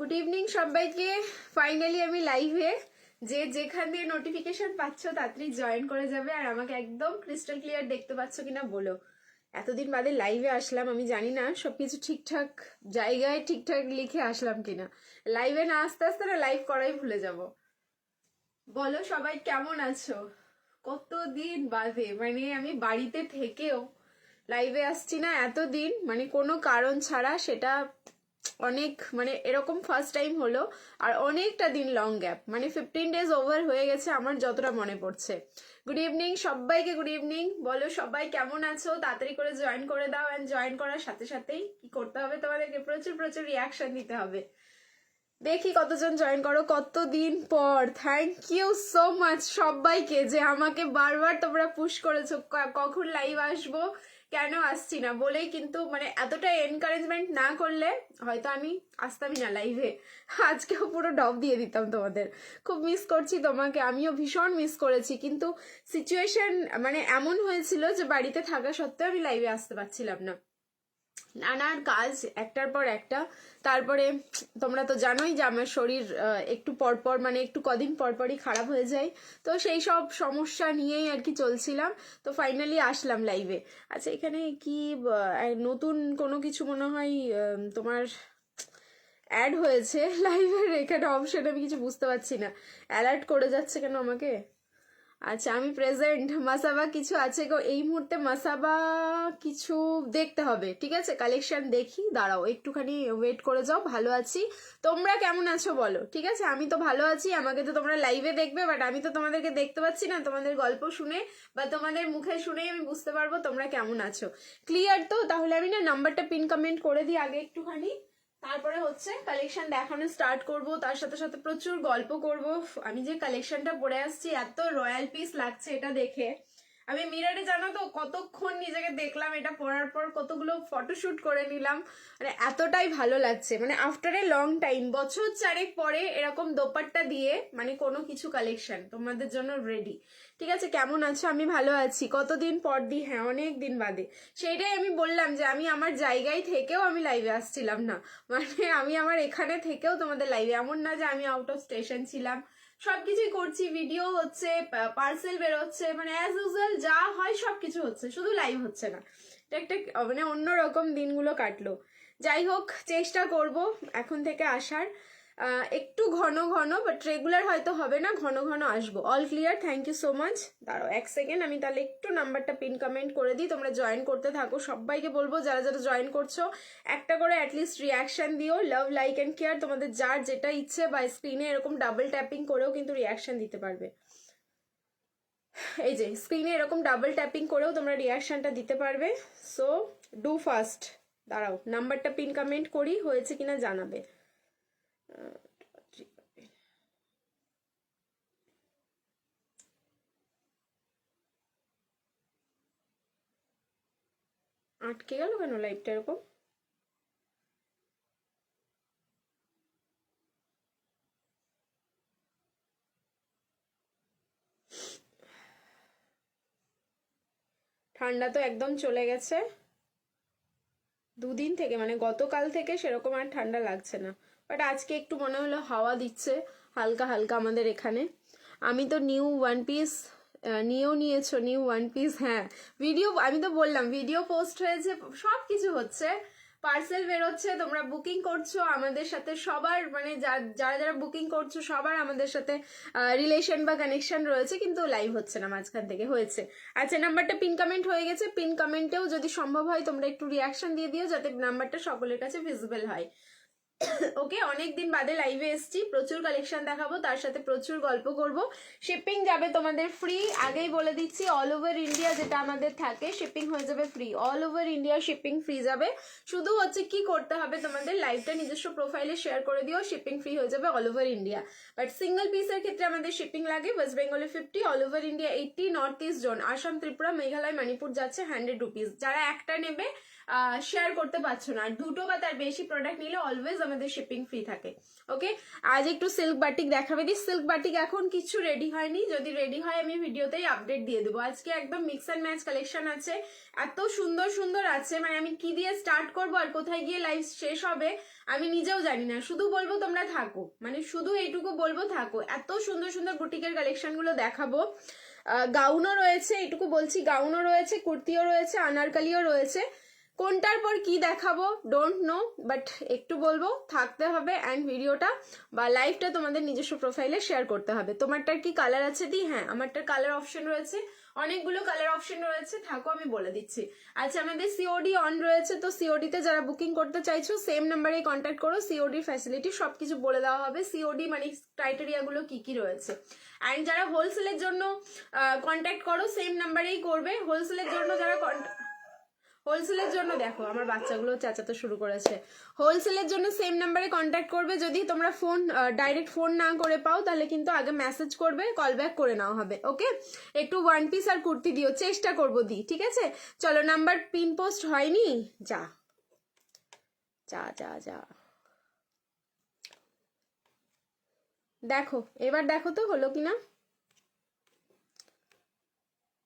Good evening সবাইকে। Finally আমি লাইভে। যে যেখান দিয়ে নোটিফিকেশন পাচ্ছ তাড়াতাড়ি জয়েন করে যাবে। আর আমাকে একদম ক্রিস্টাল ক্লিয়ার দেখতে পাচ্ছ কিনা বলো। এতদিন বাদে লাইভে আসলাম, আমি জানি না সবকিছু ঠিকঠাক জায়গায় ঠিকঠাক লিখে আসলাম কিনা। লাইভে না আসতে আসতে না লাইভ করাই ভুলে যাব। বলো সবাই কেমন আছো? কতদিন বাদে, মানে আমি বাড়িতে থেকেও লাইভে আসছি না এতদিন, মানে কোনো কারণ ছাড়া। সেটা অনেক, মানে এরকম ফার্স্ট টাইম হলো। আর অনেকটা দিন লং গ্যাপ, মানে 15 days ওভার হয়ে গেছে আমার যতটা মনে পড়ছে। গুড ইভিনিং সবাইকে, গুড ইভিনিং। বলো সবাই কেমন আছো? তাড়াতাড়ি করে জয়েন করে দাও। অ্যান্ড জয়েন করার সাথে সাথেই কি করতে হবে তোমাদেরকে? প্রচুর প্রচুর রিয়াকশন দিতে হবে। দেখি কতজন জয়েন করো কতদিন পর। থ্যাংক ইউ সো মাচ সবাইকে যে আমাকে বারবার তোমরা পুশ করেছো কখন লাইভ আসবো, কেন আসছি না বলেই। কিন্তু মানে এতটা এনকারেজমেন্ট না করলে হয়তো আমি আসতামই না লাইভে। আজকেও পুরো ডব দিয়ে দিতাম তোমাদের। খুব মিস করছি তোমাকে, আমিও ভীষণ মিস করেছি। কিন্তু সিচুয়েশন মানে এমন হয়েছিল যে বাড়িতে থাকা সত্ত্বেও আমি লাইভে আসতে পারছিলাম না। নানার কাজ একটার পর একটা। তারপরে তোমরা তো জানোই যে আমার শরীর একটু পরপর, মানে একটু কদিন পরপরই খারাপ হয়ে যায়। তো সেই সব সমস্যা নিয়েই আর কি চলছিলাম। তো ফাইনালি আসলাম লাইভে। আচ্ছা, এখানে কি নতুন কোনো কিছু মনে হয় তোমার অ্যাড হয়েছে লাইভের এখানে অপশন? আমি কিছু বুঝতে পারছি না, অ্যালার্ট করে যাচ্ছে কেন আমাকে? আচ্ছা, আমি প্রেজেন্ট। মাসাবা কিছু আছে গো এই মুহূর্তে? মাসাবা কিছু দেখতে হবে, ঠিক আছে? কালেকশন দেখি, দাঁড়াও একটুখানি ওয়েট করে যাও। ভালো আছি, তোমরা কেমন আছো বলো? ঠিক আছে, আমি তো ভালো আছি। আমাকে তো তোমরা লাইভে দেখবে, বাট আমি তো তোমাদেরকে দেখতে পাচ্ছি না। তোমাদের গল্প শুনে বা তোমাদের মুখে শুনেই আমি বুঝতে পারবো তোমরা কেমন আছো। ক্লিয়ার তো? তাহলে আমি না নাম্বারটা পিন কমেন্ট করে দিই আগে একটুখানি, তারপরে হচ্ছে কালেকশন দেখানো স্টার্ট করব। তার সাথে সাথে প্রচুর গল্প করব। আমি যে কালেকশনটা পরে আসছি এত রয়্যাল পিস লাগছে এটা দেখে। আমি মিররে জানো তো কতক্ষণ নিজেকে দেখলাম, এটা পরার পর কতগুলো ফটোশুট করে নিলাম। মানে এতটাই ভালো লাগছে, মানে আফটার এ লং টাইম, বছর চারেক পরে এরকম দোপাট্টা দিয়ে মানে কোনো কিছু কালেকশন তোমাদের জন্য রেডি। ঠিক আছে, কেমন আছো? আমি ভালো আছি। কতদিন পর দি, হ্যাঁ অনেক দিন বাদে। সেইটাই আমি বললাম যে আমি আমার জায়গায় থেকেও আমি লাইভে আসছিলাম না। মানে আমি আমার এখানে থেকেও তোমাদের লাইভে, এমন না যে আমি আউট অফ স্টেশন ছিলাম। সবকিছুই করছি, ভিডিও হচ্ছে, পার্সেল বেরোচ্ছে, মানে অ্যাজ ইউজুয়াল যা হয় সবকিছু হচ্ছে, শুধু লাইভ হচ্ছে না। এটা একটা মানে অন্যরকম দিনগুলো কাটলো। যাই হোক, চেষ্টা করব এখন থেকে আসার একটু ঘন ঘন, বাট রেগুলার হয়তো হবে না, ঘন ঘন আসবো। All clear, thank you so much. দাঁড়াও এক সেকেন্ড, আমি তাহলে একটু নাম্বারটা পিন কমেন্ট করে দিই, তোমরা জয়েন করতে থাকো। সবাইকে বলবো যারা যারা জয়েন করছো একটা করে অ্যাটলিস্ট রিয়াকশন দিও। লাভ, লাইক অ্যান্ড কেয়ার, তোমাদের যার যেটা ইচ্ছে, বা স্ক্রিনে এরকম ডাবল ট্যাপিং করেও কিন্তু রিয়াকশন দিতে পারবে। এই যে স্ক্রিনে এরকম ডাবল ট্যাপিং করেও তোমরা রিয়াকশনটা দিতে পারবে। So do fast. দাঁড়াও নাম্বারটা পিন কমেন্ট করি, হয়েছে কিনা জানাবে। আটকে গেল কেন লাইভটা এরকম? ঠান্ডা তো একদম চলে গেছে দুদিন থেকে, মানে গতকাল থেকে সেরকম আর ঠান্ডা লাগছে না। বাট আজকে একটু মনে হলো হাওয়া দিচ্ছে হালকা হালকা আমাদের এখানে। আমি তো নিউ ওয়ান পিস নিয়েও নিয়েছো? নিউ ওয়ান পিস, হ্যাঁ। ভিডিও, আমি তো বললাম ভিডিও পোস্ট হয়েছে, সব কিছু হচ্ছে, পার্সেল বেরোচ্ছে, তোমরা বুকিং করছো আমাদের সাথে। সবার মানে যারা যারা বুকিং করছো সবার আমাদের সাথে রিলেশন বা কানেকশন রয়েছে, কিন্তু লাইভ হচ্ছে না মাঝখান থেকে। হয়েছে। আচ্ছা, নাম্বারটা পিন কমেন্ট হয়ে গেছে। পিন কমেন্টেও যদি সম্ভব হয় তোমরা একটু রিয়াকশন দিয়ে দিও, যাতে নাম্বারটা সকলের কাছে ভিজিবল হয়। ওকে, অনেকদিন বাদে লাইভে এসছি, প্রচুর কালেকশন দেখাবো, তার সাথে প্রচুর গল্প করব। শিপিং যাবে তোমাদের ফ্রি, আগেই বলে দিচ্ছি। অল ওভার ইন্ডিয়া যেটা আমাদের থাকে, শিপিং হয়ে যাবে free. All over India shipping free যাবে। শুধু হচ্ছে কি করতে হবে, তোমাদের লাইভটা নিজস্ব প্রোফাইলে শেয়ার করে দিও, শিপিং ফ্রি হয়ে যাবে all over India. But single পিসের ক্ষেত্রে আমাদের শিপিং লাগে। ওয়েস্ট বেঙ্গলে 50, all over India 80, north east zone Assam, Tripura, Meghalaya, Manipur যাচ্ছে 100 রুপিস। যারা একটা নেবে শেয়ার করতে পারছো না, আর দুটো বা তার বেশি প্রোডাক্ট নিলে অলওয়েজ আমাদের শিপিং ফ্রি থাকে। ওকে, আজ একটু সিল্ক বাটিক দেখাবে দিই। সিল্ক বাটিক এখন কিছু রেডি হয়নি, যদি রেডি হয় আমি ভিডিওতেই আপডেট দিয়ে দেবো। আজকে একদম মিক্স অ্যান্ড ম্যাচ কালেকশন আছে, এত সুন্দর সুন্দর আছে, মানে আমি কি দিয়ে স্টার্ট করবো আর কোথায় গিয়ে লাইভ শেষ হবে আমি নিজেও জানি না। শুধু বলবো তোমরা থাকো, মানে শুধু এইটুকু বলবো থাকো, এত সুন্দর সুন্দর বুটিকের কালেকশন গুলো দেখাবো। গাউনও রয়েছে, এইটুকু বলছি, গাউনও রয়েছে, কুর্তিও রয়েছে, আনারকালিও রয়েছে। কোনটার পর কি দেখাবো ডোন্ট নো, বাট একটু বলবো থাকতে হবে। অ্যান্ড ভিডিওটা বা লাইভটা তোমাদের নিজস্ব প্রোফাইলে শেয়ার করতে হবে। তোমারটার কি কালার আছে দি? হ্যাঁ, আমারটার কালার অপশন রয়েছে, অনেকগুলো কালার অপশন রয়েছে, থাকো আমি বলে দিচ্ছি। আচ্ছা, আমাদের সিওডি অন রয়েছে, তো সিওডিতে যারা বুকিং করতে চাইছো সেম নাম্বারে কন্ট্যাক্ট করো। সিওডির ফ্যাসিলিটি সবকিছু বলে দেওয়া হবে, সিওডি মানে ক্রাইটেরিয়া গুলো কি কি রয়েছে। অ্যান্ড যারা হোলসেলের জন্য কন্ট্যাক্ট করো সেম নাম্বারেই করবে। হোলসেলের জন্য যারা হোলসেলের জন্য দেখো আমার বাচ্চাগুলো চেঁচাতে শুরু করেছে। হোলসেলের জন্য সেম নাম্বারে কন্ট্যাক্ট করবে। যদি তোমরা ফোন ডাইরেক্ট ফোন না করে পাও তাহলে কিন্তু আগে মেসেজ করবে, কল ব্যাক করে নেওয়া হবে। ওকে, একটু ওয়ান পিস আর কুর্তি দিও, চেষ্টা করবো দি, ঠিক আছে? চলো, নাম্বার পিন পোস্ট হয়নি, যা যা যা যা দেখো, এবার দেখো তো হলো কিনা,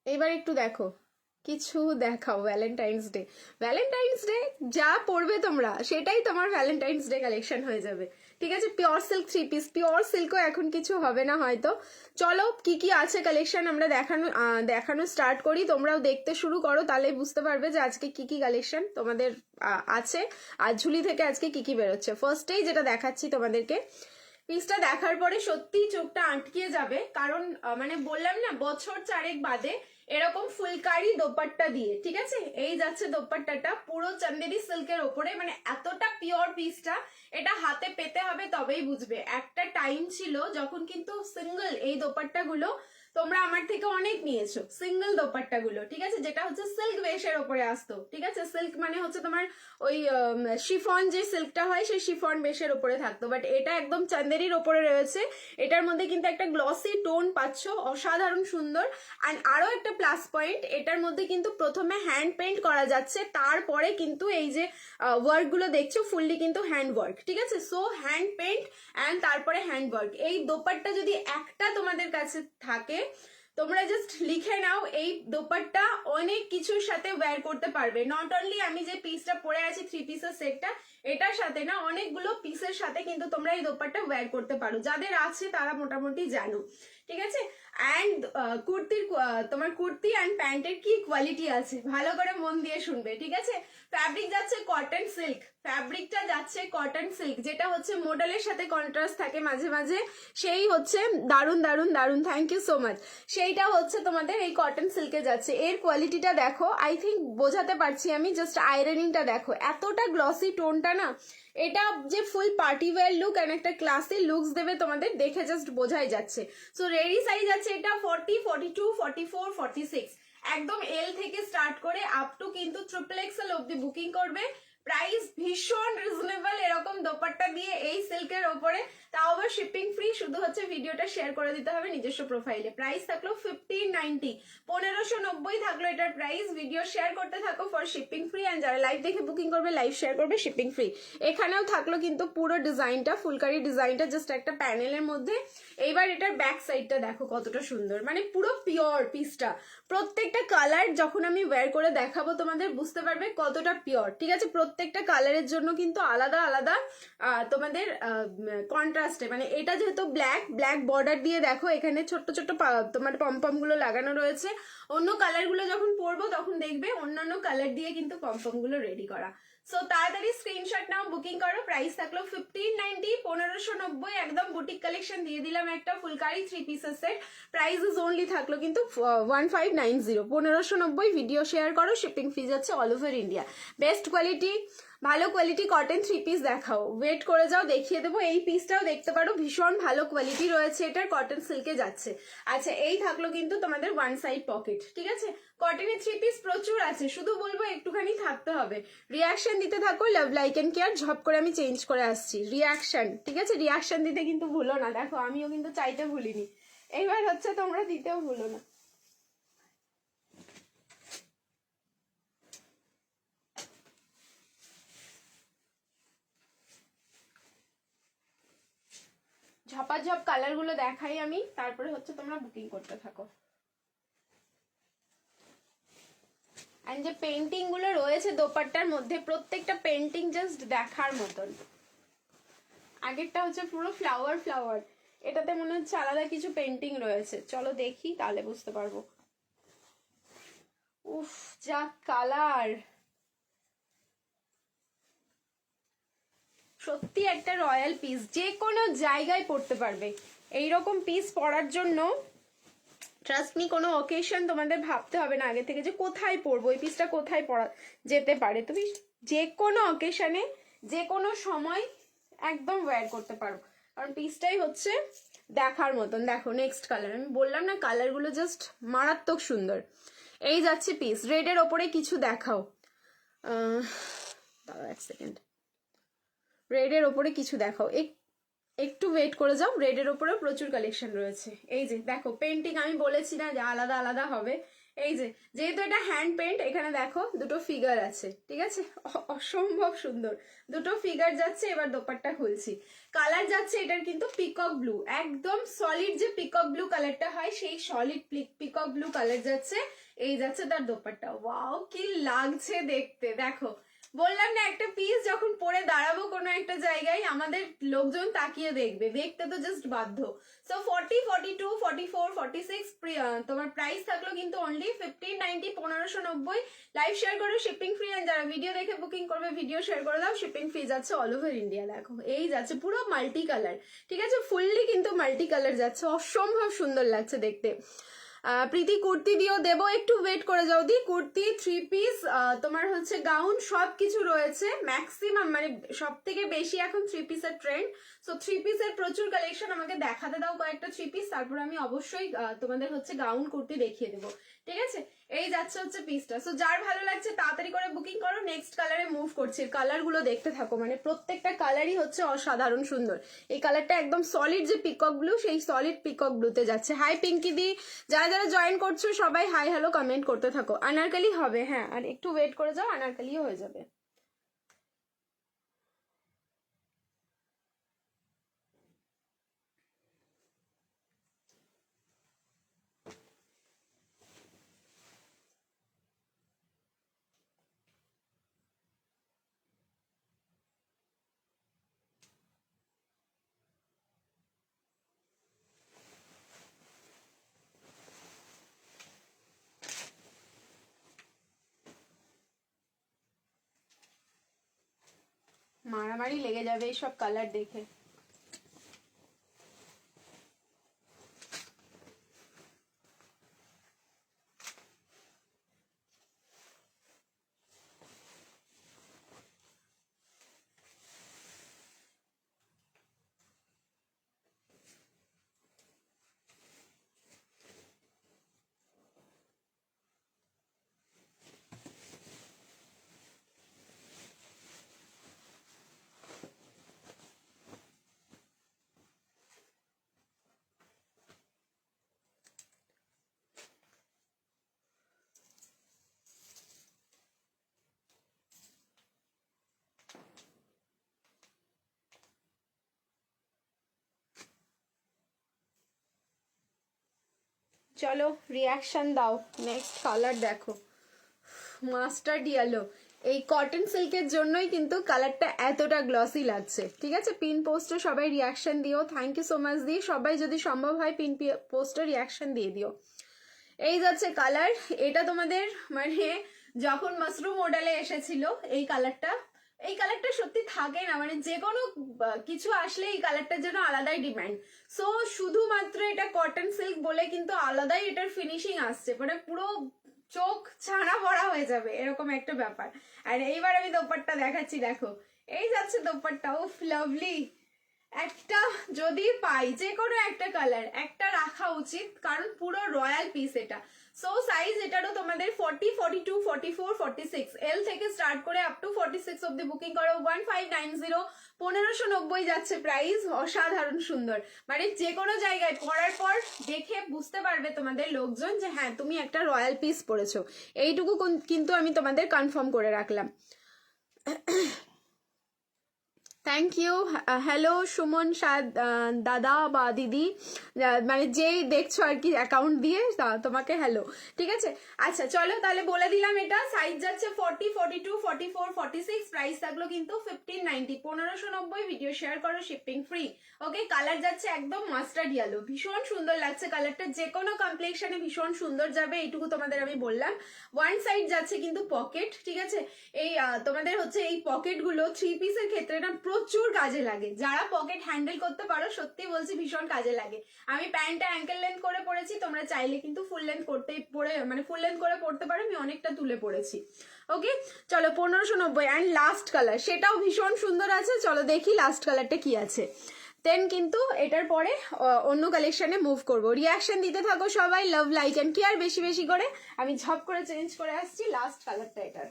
এবার একটু দেখো, কিছু দেখাও। ভ্যালেন্টাইন্স ডে, ভ্যালেন্টাইন্স ডে যা পড়বে তোমরা সেটাই তোমার ভ্যালেন্টাইন্স ডে কালেকশন হয়ে যাবে, ঠিক আছে? Pure silk three piece, pure সিল্কও এখন কিছু হবে না হয়তো। চলো কি কি আছে কালেকশন আমরা দেখানো স্টার্ট করি, তোমরাও দেখতে শুরু করো, তাহলেই বুঝতে পারবে যে আজকে কি কি কালেকশন তোমাদের আছে, আর ঝুলি থেকে আজকে কি কি বেরোচ্ছে। ফার্স্টেই যেটা দেখাচ্ছি তোমাদেরকে, পিসটা দেখার পরে সত্যি চোখটা আটকিয়ে যাবে, কারণ মানে বললাম না বছর চারেক বাদে এরকম ফুলকারি দোপাট্টা দিয়ে, ঠিক আছে? এই যাচ্ছে দোপাট্টাটা পুরো চান্দেরি সিল্কের ওপরে, মানে এতটা পিওর পিসটা, এটা হাতে পেতে হবে তবেই বুঝবে। একটা টাইম ছিল যখন কিন্তু সিঙ্গেল এই দোপাট্টা গুলো তোমরা আমার থেকে অনেক নিয়েছো, সিঙ্গেল দোপাট্টা গুলো, ঠিক আছে? যেটা হচ্ছে সিল্ক বেশের ওপরে আসতো, ঠিক আছে? সিল্ক মানে হচ্ছে তোমার ওই শিফন যে সিল্কটা হয় সেই শিফন বেশের ওপরে থাকতো, বাট এটা একদম চান্দেরির ওপরে রয়েছে। এটার মধ্যে কিন্তু একটা গ্লসি টোন পাচ্ছ, অসাধারণ সুন্দর। অ্যান্ড আরো একটা প্লাস পয়েন্ট, এটার মধ্যে কিন্তু প্রথমে হ্যান্ড পেইন্ট করা যাচ্ছে, তারপরে কিন্তু এই যে ওয়ার্ক গুলো দেখছো ফুললি কিন্তু হ্যান্ড ওয়ার্ক, ঠিক আছে? সো হ্যান্ড পেইন্ট অ্যান্ড তারপরে হ্যান্ড ওয়ার্ক। এই দোপাট্টা যদি একটা তোমাদের কাছে থাকে, তোমরা জাস্ট লিখে নাও, এই দোপাট্টা অনেক কিছুর সাথে ওয়্যার করতে পারবে। নট অনলি আমি যে পিসটা পরে আছি থ্রি পিসের সেটটা, এটার সাথে না, অনেকগুলো পিসের সাথে কিন্তু তোমরা এই দোপাট্টা ওয়্যার করতে পারো। যাদের আছে তারা মোটামুটি জানো, ঠিক আছে? অ্যান্ড কুর্তির তোমার কুর্তি অ্যান্ড প্যান্টের কি কোয়ালিটি আছে ভালো করে মন দিয়ে শুনবে, ঠিক আছে? ফ্যাব্রিক যাচ্ছে কটন সিল্ক, ফ্যাব্রিকটা যাচ্ছে কটন সিল্ক, যেটা হচ্ছে মডেলের সাথে কন্ট্রাস্ট থাকে মাঝে মাঝে, সেই হচ্ছে দারুন দারুন দারুন, থ্যাংক ইউ সো মাচ। সেইটা হচ্ছে তোমাদের এই কটন সিল্কে যাচ্ছে। এর কোয়ালিটিটা দেখো, আই থিঙ্ক বোঝাতে পারছি আমি, জাস্ট আয়রনিংটা দেখো, এতটা গ্লসি টোনটা না, এটা যে ফুল পার্টি ওয়্যার লুক অ্যান্ড একটা ক্লাসি লুকস দেবে তোমাদের, দেখে জাস্ট বোঝাই যাচ্ছে। সো রেডি সাইজ আছে এটা 40, 42, 44, 46, একদম এল থেকে স্টার্ট করে আপ টু কিন্তু ট্রিপল এক্সেল অব্দি বুকিং করবে। প্রাইস ভীষণ রিজনেবল, এরকম দোপাট্টা দিয়ে এই সিল্কের ওপরে, তাও আবার শিপিং ফ্রি। শুধু হচ্ছে ভিডিওটা শেয়ার করে দিতে হবে নিজস্ব প্রোফাইলে। প্রাইস থাকলো 1590, 1590 থাকলো এটার প্রাইস। ভিডিও শেয়ার করতে থাকো ফর শিপিং ফ্রি, অ্যান্ড যারা লাইভ দেখে বুকিং করবে লাইভ শেয়ার করবে শিপিং ফ্রি। এখানেও থাকলো কিন্তু পুরো ডিজাইনটা, ফুলকারি ডিজাইনটা জাস্ট একটা প্যানেলের মধ্যে। এইবার এটার ব্যাক সাইডটা দেখো কতটা সুন্দর, মানে পুরো পিওর পিসটা। প্রত্যেকটা কালার যখন আমি ওয়্যার করে দেখাবো তোমাদের বুঝতে পারবে কতটা পিওর, ঠিক আছে? প্রত্যেকটা কালারের জন্য কিন্তু আলাদা আলাদা তোমাদের কন্ট্রাস্টে, মানে এটা যেহেতু ব্ল্যাক, ব্ল্যাক বর্ডার দিয়ে দেখো এখানে ছোট্ট ছোট্ট তোমার পমপম গুলো লাগানো রয়েছে। অন্য কালার গুলো যখন পরবো তখন দেখবে অন্যান্য কালার দিয়ে কিন্তু পমপম গুলো রেডি করা। সো তাড়াতাড়ি স্ক্রিনশট নাও, বুকিং করো। প্রাইস থাকলো 1590, 1590, একদম বুটিক কালেকশন দিয়ে দিলাম একটা ফুলকারি থ্রি পিসের সেট। প্রাইস ইজ অনলি থাকলো কিন্তু 1590, 1590। ভিডিও শেয়ার করো, শিপিং ফি যাচ্ছে all over India. Best quality, ভালো কোয়ালিটি কটন থ্রি পিস দেখাও, ওয়েট করে যাও, দেখিয়ে দেবো। এই পিসটাও দেখতে পারো, ভীষণ ভালো কোয়ালিটি রয়েছে এটার, কটন সিল্কে যাচ্ছে। আচ্ছা, এই থাকলো কিন্তু তোমাদের ওয়ান সাইড পকেট, ঠিক আছে? কটনের থ্রি পিস প্রচুর আছে, শুধু বলবো একটুখানি থাকতে হবে। রিয়াকশন দিতে থাকো, লাভ লাইক এন্ড কেয়ার, ঝপ করে আমি চেঞ্জ করে আসছি। রিয়াকশন, ঠিক আছে? রিয়াকশন দিতে কিন্তু ভুলো না, দেখো আমিও কিন্তু চাইতে ভুলিনি, এইবার হচ্ছে তোমরা দিতেও ভুলো না। ঝপাঝপ কালারগুলো দেখাই আমি, তারপরে হচ্ছে তোমরা বুকিং করতে থাকো। এন্ড যে পেন্টিং গুলো রয়েছে দোপাট্টার মধ্যে, প্রত্যেকটা পেন্টিং জাস্ট দেখার মতন। আগেরটা হচ্ছে পুরো ফ্লাওয়ার ফ্লাওয়ার, এটাতে মনে হচ্ছে আলাদা কিছু পেন্টিং রয়েছে। চলো দেখি, তাহলে বুঝতে পারবো। উফ, যা কালার, সত্যি একটা রয়্যাল পিস, যে কোনো জায়গায় পরতে পারবে। এইরকম পিস পরার জন্য ট্রাস্ট মি কোনো অকেশন তোমাদের ভাবতে হবে না আগে থেকে যে কোথায় পরবো, এই পিসটা কোথায় পরা যেতে পারে। তুমি যে কোনো অকেশনে যে কোনো সময় একদম ওয়্যার করতে পারো, কারণ পিসটাই হচ্ছে দেখার মতন। দেখো নেক্সট কালার, আমি বললাম না কালারগুলো জাস্ট মারাত্মক সুন্দর। এই যাচ্ছে পিস, রেডের ওপরে কিছু দেখাও। দাঁড়াও এক সেকেন্ড, রেডের ওপরে কিছু দেখাও, একটু ওয়েট করে যাও। রেডের ওপরে প্রচুর কালেকশন রয়েছে। এই যে দেখো পেন্টিং, আমি বলেছি না যে আলাদা আলাদা হবে। এই যে যেহেতু এটা হ্যান্ড পেন্ট, এখানে দেখো দুটো ফিগার আছে, ঠিক আছে, অসম্ভব সুন্দর দুটো ফিগার যাচ্ছে। এবার দোপাট্টা খুলছি, কালার যাচ্ছে এটার কিন্তু পিকক ব্লু, একদম সলিড যে পিকক ব্লু কালারটা হয় সেই সলিড পিকক ব্লু কালার যাচ্ছে। এই যাচ্ছে তার দোপাট্টা, ওয়াও কি লাগছে দেখতে। দেখো বললাম না, একটা পিস যখন পরে দাঁড়াবো কোনো একটা জায়গায়, আমাদের লোকজন তাকিয়ে দেখবে, দেখতে তো জাস্ট বাধ্য। সো 40, 42, 44, 46 তোমার প্রাইস থাকলো কিন্তু অনলি 1590, 1590। লাইভ শেয়ার করো, শিপিং ফ্রি। এন্ড যারা ভিডিও দেখে বুকিং করবে ভিডিও শেয়ার করে দাও, শিপিং ফ্রি যাচ্ছে অল ওভার ইন্ডিয়া। দেখো এই যাচ্ছে পুরো মাল্টি কালার, ঠিক আছে, ফুললি কিন্তু মাল্টি কালার যাচ্ছে, অসম্ভব সুন্দর লাগছে দেখতে। প্রীতি কুর্তি দিও দেবো, একটু ওয়েট করে যাও দি। কুর্তি, থ্রি পিস, তোমার হচ্ছে গাউন, সব কিছু রয়েছে ম্যাক্সিমাম, মানে সব থেকে বেশি এখন থ্রি পিসের ট্রেন্ড। সো থ্রি পিসের প্রচুর কালেকশন, আমাকে দেখাতে দাও কয়েকটা থ্রি পিস, তারপর আমি অবশ্যই তোমাদের হচ্ছে গাউন কুর্তি দেখিয়ে দেবো, ঠিক আছে। এই যাচ্ছে হচ্ছে পিসটা। সো যার ভালো লাগছে তাড়াতাড়ি করে বুকিং করো। নেক্সট কালারে মুভ করছি, কালার গুলো দেখতে থাকো, মানে প্রত্যেকটা কালারই হচ্ছে অসাধারণ সুন্দর। এই কালারটা একদম সলিড যে পিকক ব্লু, সেই সলিড পিকক ব্লুতে যাচ্ছে। হাই পিঙ্কি দি, যারা যারা জয়েন করছো সবাই হাই হ্যালো কমেন্ট করতে থাকো। আনারকলি হবে, হ্যাঁ, আর একটু ওয়েট করে যাও, আনারকলিও হয়ে যাবে। মারামারি লেগে যাবে এইসব কালার দেখে। চলো রিয়াকশন দাও। নেক্সট কালার দেখো, মাস্টার্ড ইয়েলো। এই কটন সিল্কের জন্যই কিন্তু কালারটা এতটা গ্লসি লাগছে, ঠিক আছে। পিন পোস্টে সবাই রিয়াকশন দিও, থ্যাংক ইউ সো মাচ দি। সবাই যদি সম্ভব হয় পিন পোস্টে রিয়াকশন দিয়ে দিও। এই যাচ্ছে কালার, এটা তোমাদের মানে যখন মাশরুম মডেলে এসেছিল এই কালারটা, এই কালারটা সত্যি থাকে না, মানে যে কোনো কিছু আসলে এই কালারটার জন্য আলাদাই ডিমান্ড। সো শুধুমাত্র এটা কটন সিল্ক বলে কিন্তু আলাদাই এটার ফিনিশিং আসছে, মানে পুরো চোখ ছানা ভরা হয়ে যাবে এরকম একটা ব্যাপার। আর এইবার আমি দোপাট্টা দেখাচ্ছি, দেখো এই যাচ্ছে দোপাট্টা, উফ লাভলি। একটা যদি পাই যে কোনো একটা কালার একটা রাখা উচিত, কারণ পুরো রয়্যাল পিস এটা। সো সাইজ এটারও তোমাদের 40, 42, 44, 46 এল থেকে স্টার্ট করে আপ টু 46 অব্দি বুকিং করো। 1590, 1590 যাচ্ছে প্রাইস, অসাধারণ সুন্দর। মানে যে কোনো জায়গায় পরার পর দেখে বুঝতে পারবে তোমাদের লোকজন যে হ্যাঁ তুমি একটা রয়্যাল পিস পরেছো, এইটুকু কিন্তু আমি তোমাদের কনফার্ম করে রাখলাম। Thank you. হ্যালো সুমন দাদা বা দিদি, মানে যেই দেখছো আর কি অ্যাকাউন্ট দিয়ে, তোমাকে হ্যালো। ঠিক আছে, আচ্ছা চলো তাহলে বলে দিলাম। এটা সাইজ যাচ্ছে 40, 42, 44, 46, প্রাইস থাকলো কিন্তু 1590, 1590। ভিডিও শেয়ার করো, শিপিং ফ্রি। ওকে, কালার যাচ্ছে একদম মাস্টার্ড ইয়েলো, ভীষণ সুন্দর লাগছে কালারটা, যে কোনো কমপ্লেক্সনে ভীষণ সুন্দর যাবে, এইটুকু তোমাদের আমি বললাম। ওয়ান সাইড যাচ্ছে কিন্তু পকেট, ঠিক আছে। এই তোমাদের হচ্ছে এই পকেট গুলো 3 পিসের ক্ষেত্রে না প্রচুর কাজে লাগে। যারা পকেট হ্যান্ডেল করতে পারো সত্যি বলছি ভীষণ কাজে লাগে। আমি প্যান্টটা অ্যাঙ্কেল লেন্থ করে পরেছি, তোমরা চাইলে কিন্তু ফুল লেন্থ করতেই পরে, মানে ফুল লেন্থ করে পড়তে পারো। আমি অনেকটা তুলে পড়েছি। ওকে চলো 1590। অ্যান্ড লাস্ট কালার, সেটাও ভীষণ সুন্দর আছে। চলো দেখি লাস্ট কালারটা কি আছে, দেন কিন্তু এটার পরে অন্য কালেকশনে মুভ করবো। রিয়াকশন দিতে থাকো সবাই, লাভ লাইক অ্যান্ড কেয়ার বেশি বেশি করে। আমি ঝপ করে চেঞ্জ করে আসছি লাস্ট কালারটা এটার।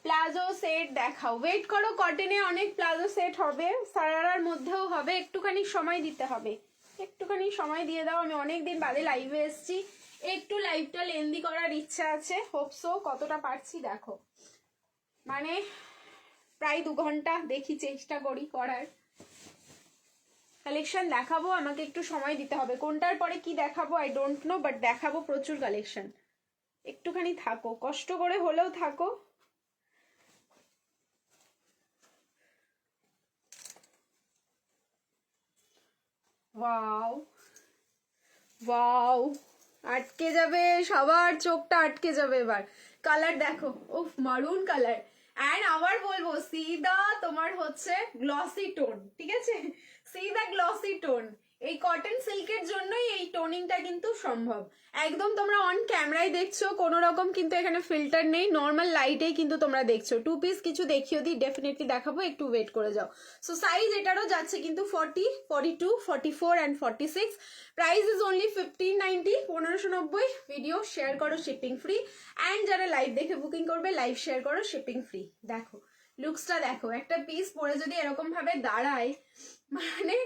প্লাজো সেট দেখাও, ওয়েট করো, কটনে অনেক প্লাজো সেট হবে, সারারার মধ্যেও হবে, একটুখানি সময় দিতে হবে, একটুখানি সময় দিয়ে দাও। আমি অনেকদিন বাদে লাইভে এসেছি, একটু লাইভটা লেন্দি করার ইচ্ছা আছে, হোপসো কতটা পারছি দেখো, মানে প্রায় 2 ঘন্টা দেখি, চেষ্টা করি করার। কালেকশন দেখাবো, আমাকে একটু সময় দিতে হবে, কোনটার পরে কি দেখাবো আই ডোন্ট নো, বাট দেখাবো প্রচুর কালেকশন। একটুখানি থাকো, কষ্ট করে হলেও থাকো। ওয়াও ওয়াও, আটকে যাবে, সবার চোখটা আটকে যাবে এবার। কালার দেখো, উফ মারুন কালার। অ্যান্ড আবার বলবো সিদা তোমার হচ্ছে গ্লসি টোন, ঠিক আছে, সিদা গ্লসি টোন। এই কটন সিল্কের জন্যই এই টোনিংটা কিন্তু সম্ভব। একদম তোমরা অন ক্যামেরায় দেখছো, কোনো রকম কিন্তু এখানে ফিল্টার নেই, নর্মাল লাইটেই কিন্তু তোমরা দেখছো। 2 পিস কিছু দেখিও দিই, ডেফিনেটলি দেখাবো, একটু ওয়েট করে যাও। সো সাইজ এটারও যাচ্ছে কিন্তু 40, 42, 44 and 46। Price is only 1590, 1590। Video share করো, শিপিং ফ্রি। অ্যান্ড যারা লাইভ দেখে বুকিং করবে, লাইভ শেয়ার করো, শিপিং ফ্রি। দেখো লুকসটা দেখো, একটা পিস পরে যদি এরকম ভাবে দাঁড়ায়, মানে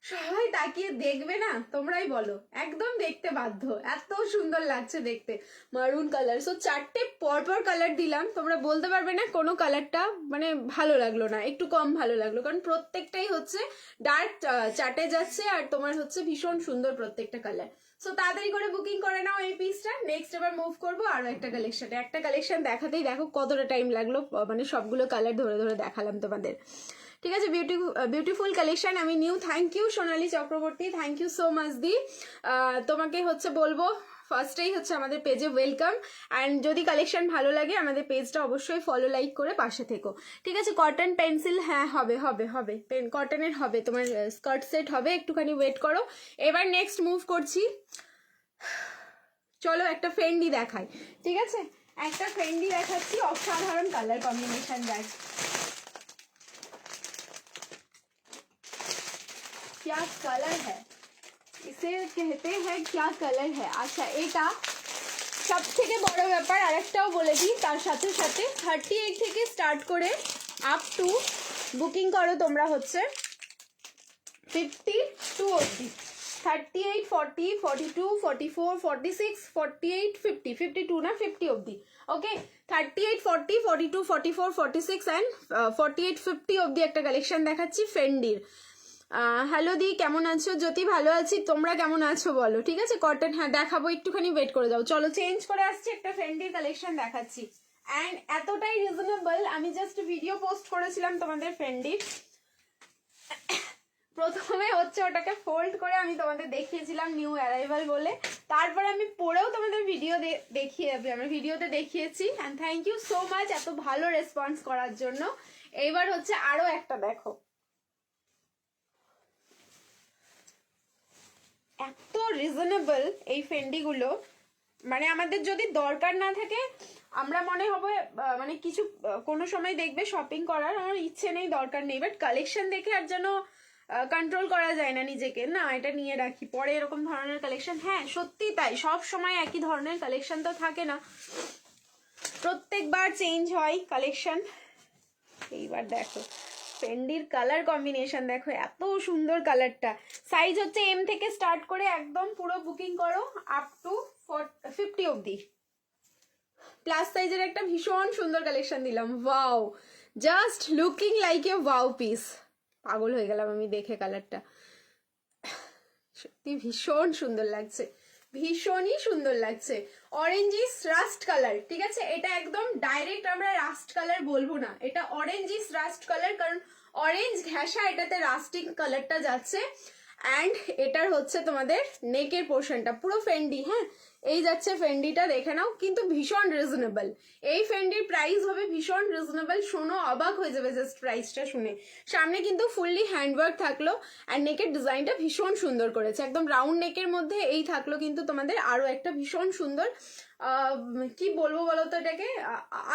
সবাই তাকিয়ে দেখবে না, তোমরাই বলো, একদম দেখতে বাধ্য, এত সুন্দর লাগছে দেখতে। মারুন কালার, সো 4টে পরপর কালার দিলাম, তোমরা বলতে পারবে না কোনো কালারটা মানে ভালো লাগলো না, একটু কম ভালো লাগলো, কারণ প্রত্যেকটাই হচ্ছে ডার্ক চাটে যাচ্ছে, আর তোমার হচ্ছে ভীষণ সুন্দর প্রত্যেকটা কালার। সো তাড়াতাড়ি করে বুকিং করে নাও এই পিসটা। নেক্সট এবার মুভ করবো আরো একটা কালেকশনে। একটা কালেকশন দেখাতেই দেখো কতটা টাইম লাগলো, মানে সবগুলো কালার ধরে ধরে দেখালাম তোমাদের। ঠিক আছে, বিউটিফুল কালেকশন। আমি new, thank you Sonali Chakraborty, thank you so much দি। তোমাকে হচ্ছে বলবো ফার্স্টেই হচ্ছে আমাদের পেজে ওয়েলকাম। অ্যান্ড যদি কালেকশন ভালো লাগে আমাদের পেজটা অবশ্যই ফলো লাইক করে পাশে থেকো, ঠিক আছে। কটন পেন্সিল, হ্যাঁ হবে হবে হবে, কটনের হবে, তোমার স্কার্ট সেট হবে, একটুখানি ওয়েট করো। এবার নেক্সট মুভ করছি, চলো একটা ফেন্ডি দেখাই, ঠিক আছে, একটা ফেন্ডি দেখাচ্ছি, অসাধারণ কালার কম্বিনেশন দেখ, क्या कलर है, इसे कहते हैं क्या कलर है। আচ্ছা এটা সব থেকে বড় ব্যাপার, আরেকটাও বলে দিই তার সাথে সাথে, 38 থেকে স্টার্ট করে আপ টু বুকিং করো তোমরা হচ্ছে 52 অবধি, 38, 40, 42, 44, 46, 48, 50, 52 না 50 অবধি। ওকে, 38, 40, 42, 44, 46 অ্যান্ড 48, 50 অবধি একটা কালেকশন দেখাচ্ছি ফেন্ডির। হ্যালো দি, কেমন আছো? জ্যোতি, ভালো আছি, তোমরা কেমন আছো বলো, ঠিক আছে। কটন, হ্যাঁ দেখাবো, একটুখানি ওয়েট করে যাও। চলো চেঞ্জ করে আসছি, একটা ফেন্ডির কালেকশন দেখাচ্ছি। অ্যান্ড এতটাই রিজনেবল, আমি জাস্ট ভিডিও পোস্ট করেছিলাম তোমাদের ফেন্ডির, প্রথমে হচ্ছে ওটাকে ফোল্ড করে আমি তোমাদের দেখিয়েছিলাম নিউ অ্যারাইভাল বলে, তারপরে আমি পরেও তোমাদের ভিডিও আমি ভিডিওতে দেখিয়েছি। And thank you so much এত ভালো রেসপন্স করার জন্য। এইবার হচ্ছে আরো একটা দেখো, এত রিজনেবল এই ফেন্ডিগুলো, মানে আমাদের যদি দরকার না থাকে, আমরা মনে হবে মানে কিছু কোনো সময় দেখবে শপিং করার আমার ইচ্ছে নেই, দরকার নেই, বাট কালেকশন দেখে আর যেন কন্ট্রোল করা যায় না নিজেকে, না এটা নিয়ে রাখি পরে এরকম ধরনের কালেকশন। হ্যাঁ সত্যি তাই, সব সময় একই ধরনের কালেকশন তো থাকে না, প্রত্যেকবার চেঞ্জ হয় কালেকশন। এইবার দেখো ফেন্ডির কালার কম্বিনেশন দেখো, এত সুন্দর কালারটা। সাইজ হচ্ছে এম থেকে স্টার্ট করে একদম পুরো বুকিং করো আপ টু 50 অবধি। প্লাস সাইজের একটা ভীষণ সুন্দর কালেকশন দিলাম। Wow, just looking like a wow piece. পাগল হয়ে গেলাম আমি দেখে কালারটা, সত্যি ভীষণ সুন্দর লাগছে, ভীষণই সুন্দর লাগছে। অরেঞ্জিস রাস্ট কালার, ঠিক আছে, এটা একদম ডাইরেক্ট আমরা রাস্ট কালার বলবো না, এটা অরেঞ্জিস রাস্ট কালার, কারণ অরেঞ্জ ঘেঁষা এটাতে রাস্টিং কালারটা যাচ্ছে। অ্যান্ড এটার হচ্ছে তোমাদের নেকের পোর্শনটা পুরো ফেন্ডি, হ্যাঁ এই যাচ্ছে ফেন্ডিটা, দেখে নাও, কিন্তু ভীষণ রিজনেবল। এই ফেন্ডির প্রাইস হবে ভীষণ রিজনেবল, শোনো অবাক হয়ে যাবে জাস্ট প্রাইসটা শুনে। সামনে কিন্তু ফুললি হ্যান্ডওয়ার্ক থাকলো, আর নেকের ডিজাইনটা ভীষণ সুন্দর করেছে, একদম রাউন্ড নেকের মধ্যে এই থাকলো কিন্তু তোমাদের আরো একটা ভীষণ সুন্দর কি বলবো বলো তো এটাকে,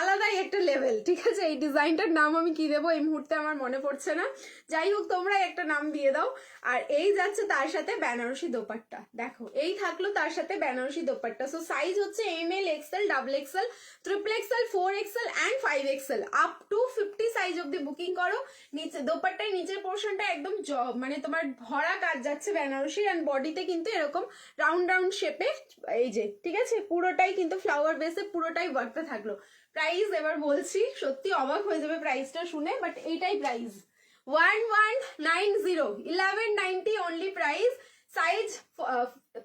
আলাদাই একটা লেভেল, ঠিক আছে। এই ডিজাইনটার নাম আমি কি দেবো এই মুহূর্তে আমার মনে পড়ছে না, যাই হোক তোমরা একটা নাম দিয়ে দাও। আর এই যাচ্ছে তার সাথে বেনারসি দোপাট্টা, দেখো এই থাকলো তার সাথে বেনারসি দোপাট্টা। সো সাইজ হচ্ছে ML, XL, XXL, XXL, 4XL and 5XL, up to 50 size অব্দি বুকিং করো। নিচে দোপাট্টার নিচের পোর্শনটা একদম মানে তোমার ভরা কাজ যাচ্ছে বেনারসির, অ্যান্ড বডিতে কিন্তু এরকম রাউন্ড রাউন্ড শেপে এই যে, ঠিক আছে, পুরোটাই কিন্তু ফ্লাওয়ার বেসে পুরোটাই ওয়ার্কটা থাকলো। প্রাইস এবার বলছি, সত্যি অবাক হয়ে যাবে প্রাইসটা শুনে, বাট এইটাই প্রাইস 1190, 1190 অনলি প্রাইস। সাইজ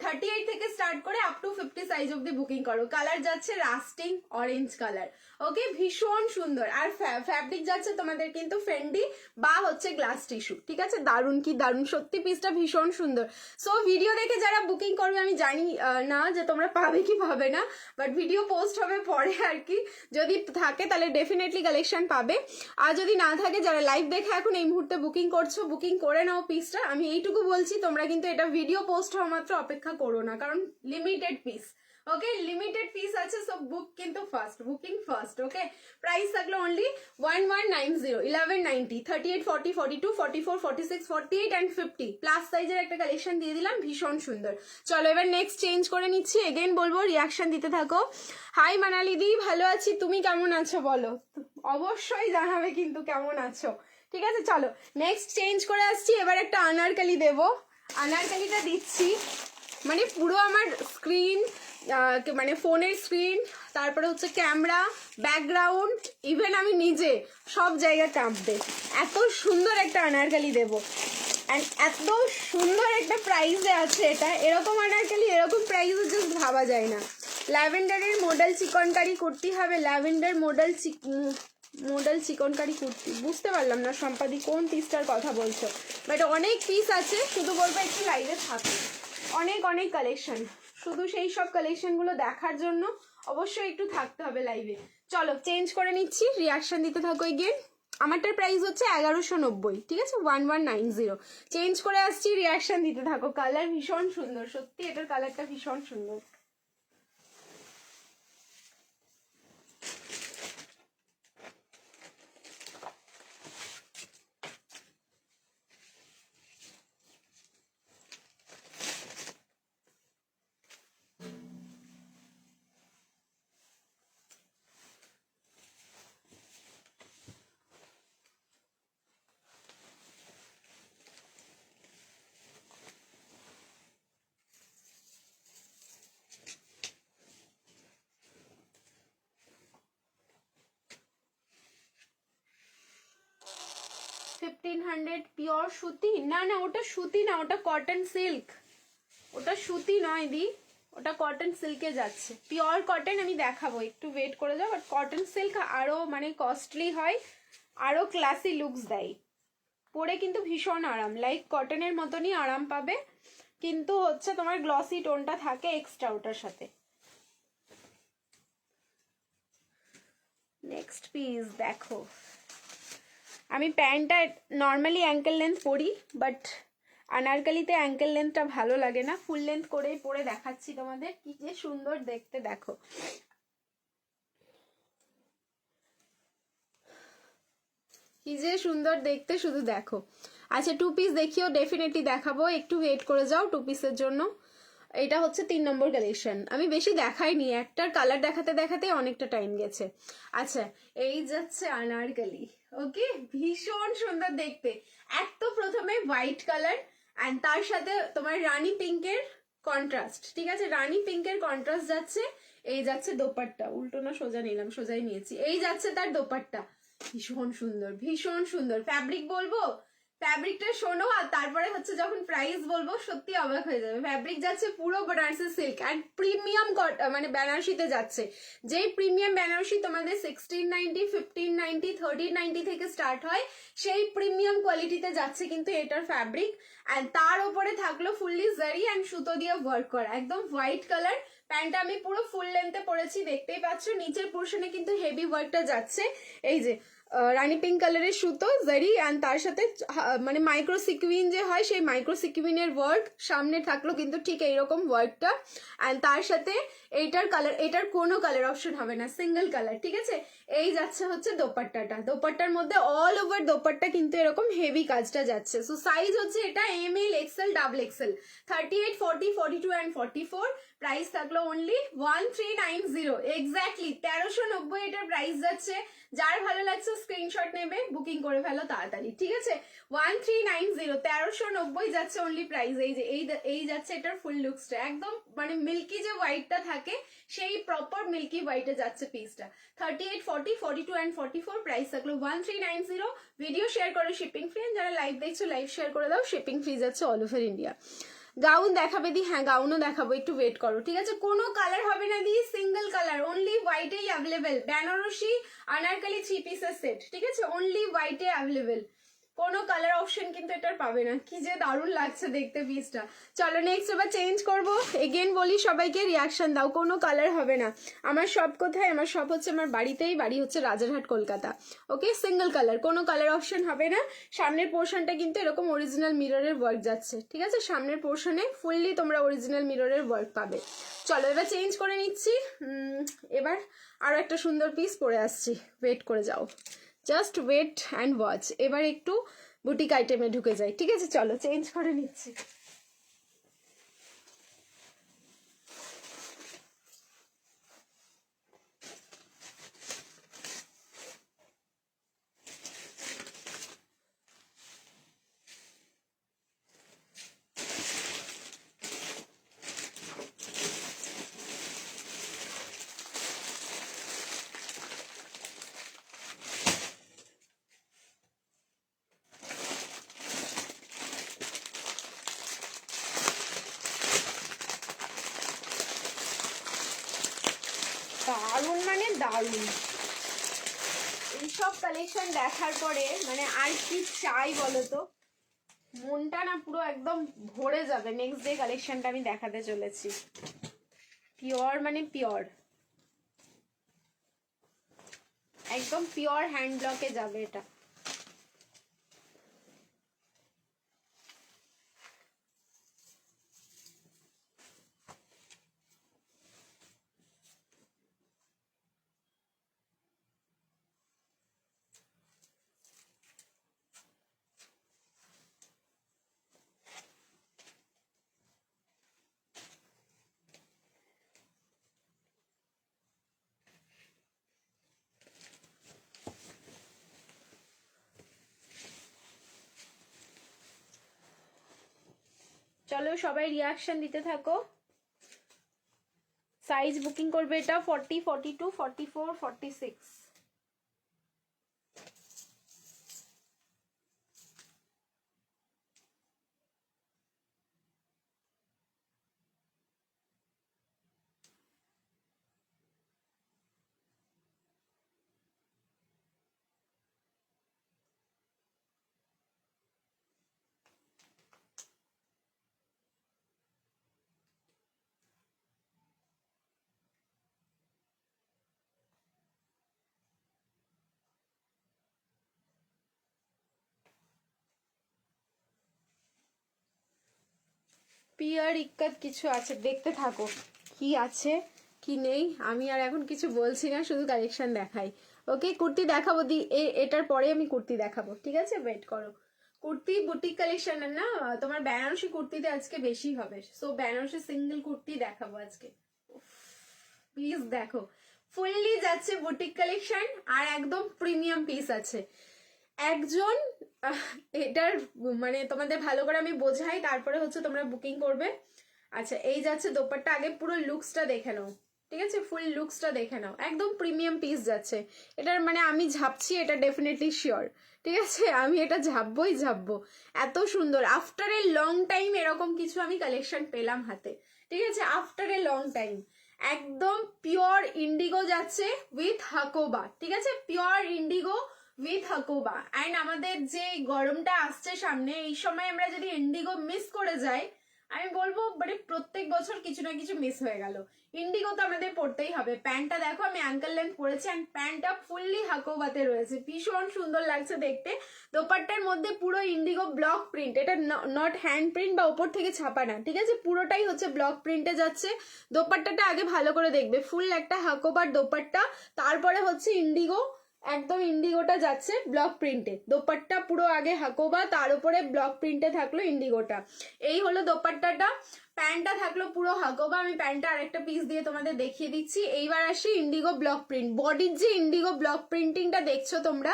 38 থেকে স্টার্ট করে আপ টু 50 সাইজ অব্দি বুকিং করো। কালার যাচ্ছে রাস্টিং অরেঞ্জ কালার, ওকে, ভীষণ সুন্দর। আর ফ্যাব্রিক যাচ্ছে তোমাদের কিন্তু ফেন্ডি বা হচ্ছে গ্লাস টিস্যু, ঠিক আছে, দারুণ কি দারুণ, সত্যি পিসটা ভীষণ সুন্দর। সো ভিডিও দেখে যারা বুকিং করবে, আমি জানি না যে তোমরা পাবে কি পাবে না, বাট ভিডিও পোস্ট হবে পরে আর কি, যদি থাকে তাহলে ডেফিনেটলি কালেকশন পাবে, আর যদি না থাকে যারা লাইভ দেখে এখন এই মুহূর্তে বুকিং করছো, বুকিং করে নাও পিসটা। আমি এইটুকু বলছি, তোমরা কিন্তু এটা ভিডিও পোস্ট হওয়া মাত্র অপেক্ষা করো না, কারণ লিমিটেড পিস, ওকে, লিমিটেড পিস আছে। সো বুক কিন্তু ফার্স্ট, বুকিং ফার্স্ট, ওকে। প্রাইস থাকলো অনলি 1190, 1190, 38, 40, 42, 44, 46, 48 অ্যান্ড 50 প্লাস সাইজের একটা কালেকশন দিয়ে দিলাম, ভীষণ সুন্দর। চলো এবার নেক্সট চেঞ্জ করে নিচ্ছি, এগেন বলবো রিয়াকশন দিতে থাকো। হাই মানালি দি, ভালো আছি, তুমি কেমন আছো বলো, অবশ্যই জানাবে কিন্তু কেমন আছো, ঠিক আছে। চলো নেক্সট চেঞ্জ করে আসছি, এবার একটা আনারকালি দেবো। আনারকালিটা দিচ্ছি মানে পুরো আমার স্ক্রিন, মানে ফোনের স্ক্রিন, তারপরে হচ্ছে ক্যামেরা, ব্যাকগ্রাউন্ড, ইভেন আমি নিজে, সব জায়গায় কাঁপবে, এত সুন্দর একটা আনারকালি দেবো। অ্যান্ড এত সুন্দর একটা প্রাইসে আছে এটা, এরকম আনারকালি এরকম প্রাইসে জাস্ট ভাবা যায় না। ল্যাভেন্ডারের মডেল চিকনকারি কুর্তি হবে, ল্যাভেন্ডার মডেল চিকনকারি কুর্তি, বুঝতে পারলাম না সম্পাদি কোন পিসটার কথা বলছো, বাট অনেক পিস আছে, শুধু বলবো একটু লাইভে থাকো, অনেক অনেক কালেকশন, শুধু সেই সব কালেকশনগুলো দেখার জন্য অবশ্যই একটু থাকতে হবে লাইভে। চলো চেঞ্জ করে নিচ্ছি, রিয়াকশন দিতে থাকো এগেন। আমারটার প্রাইস হচ্ছে 1190, ঠিক আছে, 1190। চেঞ্জ করে আসছি, রিয়াকশন দিতে থাকো। কালার ভীষণ সুন্দর, সত্যি এটার কালারটা ভীষণ সুন্দর। $1500 পিওর সুতি, না না ওটা সুতি না, ওটা কটন সিল্ক, ওটা সুতি নয় দি, ওটা কটন সিল্কে যাচ্ছে, পিওর কটন। আমি দেখাবো, একটু ওয়েট করে যাও, বাট কটন সিল্ক আরো মানে কস্টলি হয়, আরো ক্লাসি লুকস দেয়, পরে কিন্তু ভীষণ আরাম, লাইক কটনের মতনই আরাম পাবে, কিন্তু হচ্ছে তোমার গ্লসি টোনটা থাকে এক্সট্রা ওটার সাথে। নেক্সট পিস দেখো, আমি প্যান্টটা নর্মালি অ্যাঙ্কেল লেন্থ পরি, বাট আনারকালিতে অ্যাঙ্কেল লেন্থটা ভালো লাগে না, ফুল লেন্থ করেই পরে দেখাচ্ছি তোমাদের, কি যে সুন্দর দেখতে দেখো, কি যে সুন্দর দেখতে, শুধু দেখো। আচ্ছা টু পিস দেখিও, ডেফিনেটলি দেখাবো, একটু ওয়েট করে যাও টু পিসের জন্য। এটা হচ্ছে 3 নম্বর কালেকশন, আমি বেশি দেখাইনি, একটার কালার দেখাতে দেখাতে অনেকটা টাইম গেছে। আচ্ছা এই যাচ্ছে আনারকালি, ওকে, ভীষণ সুন্দর দেখতে। এক তো প্রথমে হোয়াইট কালার অ্যান্ড তার সাথে তোমার রানী পিঙ্কের কন্ট্রাস্ট, ঠিক আছে, রানী পিঙ্কের কন্ট্রাস্ট যাচ্ছে। এই যাচ্ছে দোপাট্টা, উল্টো না সোজা নিলাম, সোজাই নিয়েছি। এই যাচ্ছে তার দোপাট্টা, ভীষণ সুন্দর, ভীষণ সুন্দর। ফ্যাব্রিক বলবো, ফ্যাব্রিকটা শোনো আর তারপরে হচ্ছে যখন প্রাইস বলবো সত্যি অবাক হয়ে যাবে। ফ্যাব্রিক যাচ্ছে পুরো বেনারসি সিল্ক অ্যান্ড প্রিমিয়াম মানে বেনারসিতে যাচ্ছে। যেই প্রিমিয়াম বেনারসি তোমাদের 1690, 1590, 1390 থেকে স্টার্ট হয়, সেই প্রিমিয়াম কোয়ালিটিতে যাচ্ছে কিন্তু এটার ফ্যাব্রিক। অ্যান্ড তার উপরে থাকলো ফুললি জারি অ্যান্ড সুতো দিয়ে ওয়ার্ক করা, একদম হোয়াইট কালার। প্যান্টটা আমি পুরো ফুল লেন্থে পরেছি, দেখতেই পাচ্ছ। নিচের পোর্শনে কিন্তু হেভি ওয়ার্কটা যাচ্ছে। এই যে রানী পিঙ্ক কালারের সুতো জারি অ্যান্ড তার সাথে মানে মাইক্রো সিকুইন যে হয় সেই মাইক্রো সিকুইনের ওয়ার্ক সামনে থাকলো কিন্তু ঠিক এইরকম ওয়ার্কটা। অ্যান্ড তার সাথে এইটার কালার, এটার কোনো কালার অপশন হবে না, সিঙ্গেল কালার, ঠিক আছে। এই যাচ্ছে হচ্ছে দোপাট্টাটা, দোপাট্টার মধ্যে অল ওভার দোপাট্টা কিন্তু এরকম হেভি কাজটা যাচ্ছে। সো সাইজ হচ্ছে এটা ML, XL, double XL, 38, 40, 42 and 44। Price থাকলো অনলি 1390, এক্স্যাক্টলি 1390 এটার প্রাইস যাচ্ছে। যার ভালো লাগছে স্ক্রিনশট নেবে, বুকিং করে ফেলো তাড়াতাড়ি, ঠিক আছে। 1390, 1390 যাচ্ছে অনলি প্রাইস। এই যে এই যাচ্ছে এটার ফুল লুকসটা, একদম মানে মিল্কি যে হোয়াইটটা থাকে সেই প্রপার মিল্কি হোয়াইটে যাচ্ছে পিসটা। 38, 40, 42 অ্যান্ড 44, প্রাইস থাকলো 1390। ভিডিও শেয়ার করে শিপিং ফ্রি, যারা লাইভ দেখছো লাইভ শেয়ার করে দাও, শিপিং ফ্রি যাচ্ছে অল ওভার ইন্ডিয়া। গাউন দেখাবে দি? হ্যাঁ গাউনও দেখাবো, একটু ওয়েট করো, ঠিক আছে। কোনো কালার হবে না দি, সিঙ্গেল কালার, অনলি হোয়াইটেই অ্যাভেলেবেল। বেনারসি আনারকালি 3 পিসের সেট, ঠিক আছে, অনলি হোয়াইটে অ্যাভেলেবেল। কোনো কালার অপশন কিন্তু এটার পাবে না। কি যে দারুণ লাগছে দেখতে পিসটা। চলো নেক্সট এবার চেঞ্জ করবো। এগেন বলি সবাইকে রিয়াকশন দাও, কোনো কালার হবে না। আমার সব কোথায়? আমার সব হচ্ছে আমার বাড়িতেই, বাড়ি হচ্ছে রাজারহাট কলকাতা। ওকে, সিঙ্গেল কালার, কোনো কালার অপশন হবে না। সামনের পোর্শনটা কিন্তু এরকম অরিজিনাল মিররের ওয়ার্ক যাচ্ছে, ঠিক আছে। সামনের পোর্শনে ফুললি তোমরা অরিজিনাল মিররের ওয়ার্ক পাবে। চলো এবার চেঞ্জ করে নিচ্ছি। এবার আরো একটা সুন্দর পিস পরে আসছি, ওয়েট করে যাও, জাস্ট ওয়েট অ্যান্ড ওয়াচ। এবার একটু বুটিক আইটেমে ঢুকে যাই, ঠিক আছে। চলো চেঞ্জ করে নিচ্ছি। দারুণ মানে দারুণ, এইসব কালেকশন দেখার পরে মানে আর কি চাই বলো তো, মনটা না পুরো একদম ভরে যাবে। নেক্সট ডে কালেকশনটা আমি দেখাতে চলেছি, পিওর মানে পিওর, একদম পিওর হ্যান্ড ব্লকে যাবে এটা। চলো সবাই রিয়াকশন দিতে থাকো। সাইজ বুকিং করবে এটা 40, 42, 44, 46। পিয়ার ইক্কাত কিছু আছে, দেখতে থাকো কি আছে কি নেই। আমি আর এখন কিছু বলছি না, শুধু কালেকশন দেখাই। ওকে, কুর্তি দেখাবো দি, এটার পরে আমি কুর্তি দেখাবো, ঠিক আছে, ওয়েট করো। কুর্তি বুটিক কালেকশন না, তোমার বেনারসি কুর্তিতে আজকে বেশি হবে। সো বেনারসি সিঙ্গেল কুর্তি দেখাবো আজকে, প্লিজ দেখো। ফুললি যাচ্ছে বুটিক কালেকশন আর একদম প্রিমিয়াম পিস আছে। একজন এটার মানে তোমাদের ভালো করে আমি বোঝাই, তারপরে হচ্ছে তোমরা বুকিং করবে। আচ্ছা, এই যাচ্ছে দোপাট্টা, আগে পুরো লুকসটা দেখে নাও, ঠিক আছে? ফুল লুকসটা দেখে নাও, একদম প্রিমিয়াম পিস যাচ্ছে। এটার মানে আমি ঝাপছি, এটা ডেফিনেটলি শিওর, ঠিক আছে? আমি এটা ঝাপবই ঝাপবো, এত সুন্দর। আফটার এ লং টাইম এরকম কিছু আমি কালেকশন পেলাম হাতে, ঠিক আছে? After a long time. একদম পিওর ইন্ডিগো যাচ্ছে উইথ হাকোবা, ঠিক আছে? Pure Indigo with Hakoba. And আমাদের যে গরমটা আসছে সামনে, এই সময় আমরা যদি ইন্ডিগো মিস করে যাই, আমি বলবো মানে প্রত্যেক বছর কিছু না কিছু মিস হয়ে গেল। ইন্ডিগো তো আমাদের পড়তেই হবে। প্যান্টটা দেখো, আমি অ্যাঙ্কেল লেন্থ পরেছি, অ্যান্ড প্যান্টটা ফুললি হাকোবাতে রয়েছে, ভীষণ সুন্দর লাগছে দেখতে। দোপাট্টার মধ্যে পুরো ইন্ডিগো ব্লক প্রিন্ট, এটা নট হ্যান্ড প্রিন্ট বা ওপর থেকে ছাপা না, ঠিক আছে? পুরোটাই হচ্ছে ব্লক প্রিন্টে যাচ্ছে। দোপাট্টাটা আগে ভালো করে দেখবে, ফুল একটা হাকোবার দোপাট্টা, তারপরে হচ্ছে ইন্ডিগো, একদম ইন্ডিগোটা যাচ্ছে ব্লক প্রিন্টে। দোপাট্টা পুরো আগে হাকোবা, তার উপরে ব্লক প্রিন্টে থাকলো ইন্ডিগোটা। এই হলো দোপাট্টাটা। প্যান্টটা থাকলো পুরো হাকোবা। আমি প্যান্টটা আরেকটা পিস দিয়ে তোমাদের দেখিয়ে দিচ্ছি। এইবার আসি ইন্ডিগো ব্লক প্রিন্ট। বডির যে ইন্ডিগো ব্লক প্রিন্টিংটা দেখছো তোমরা,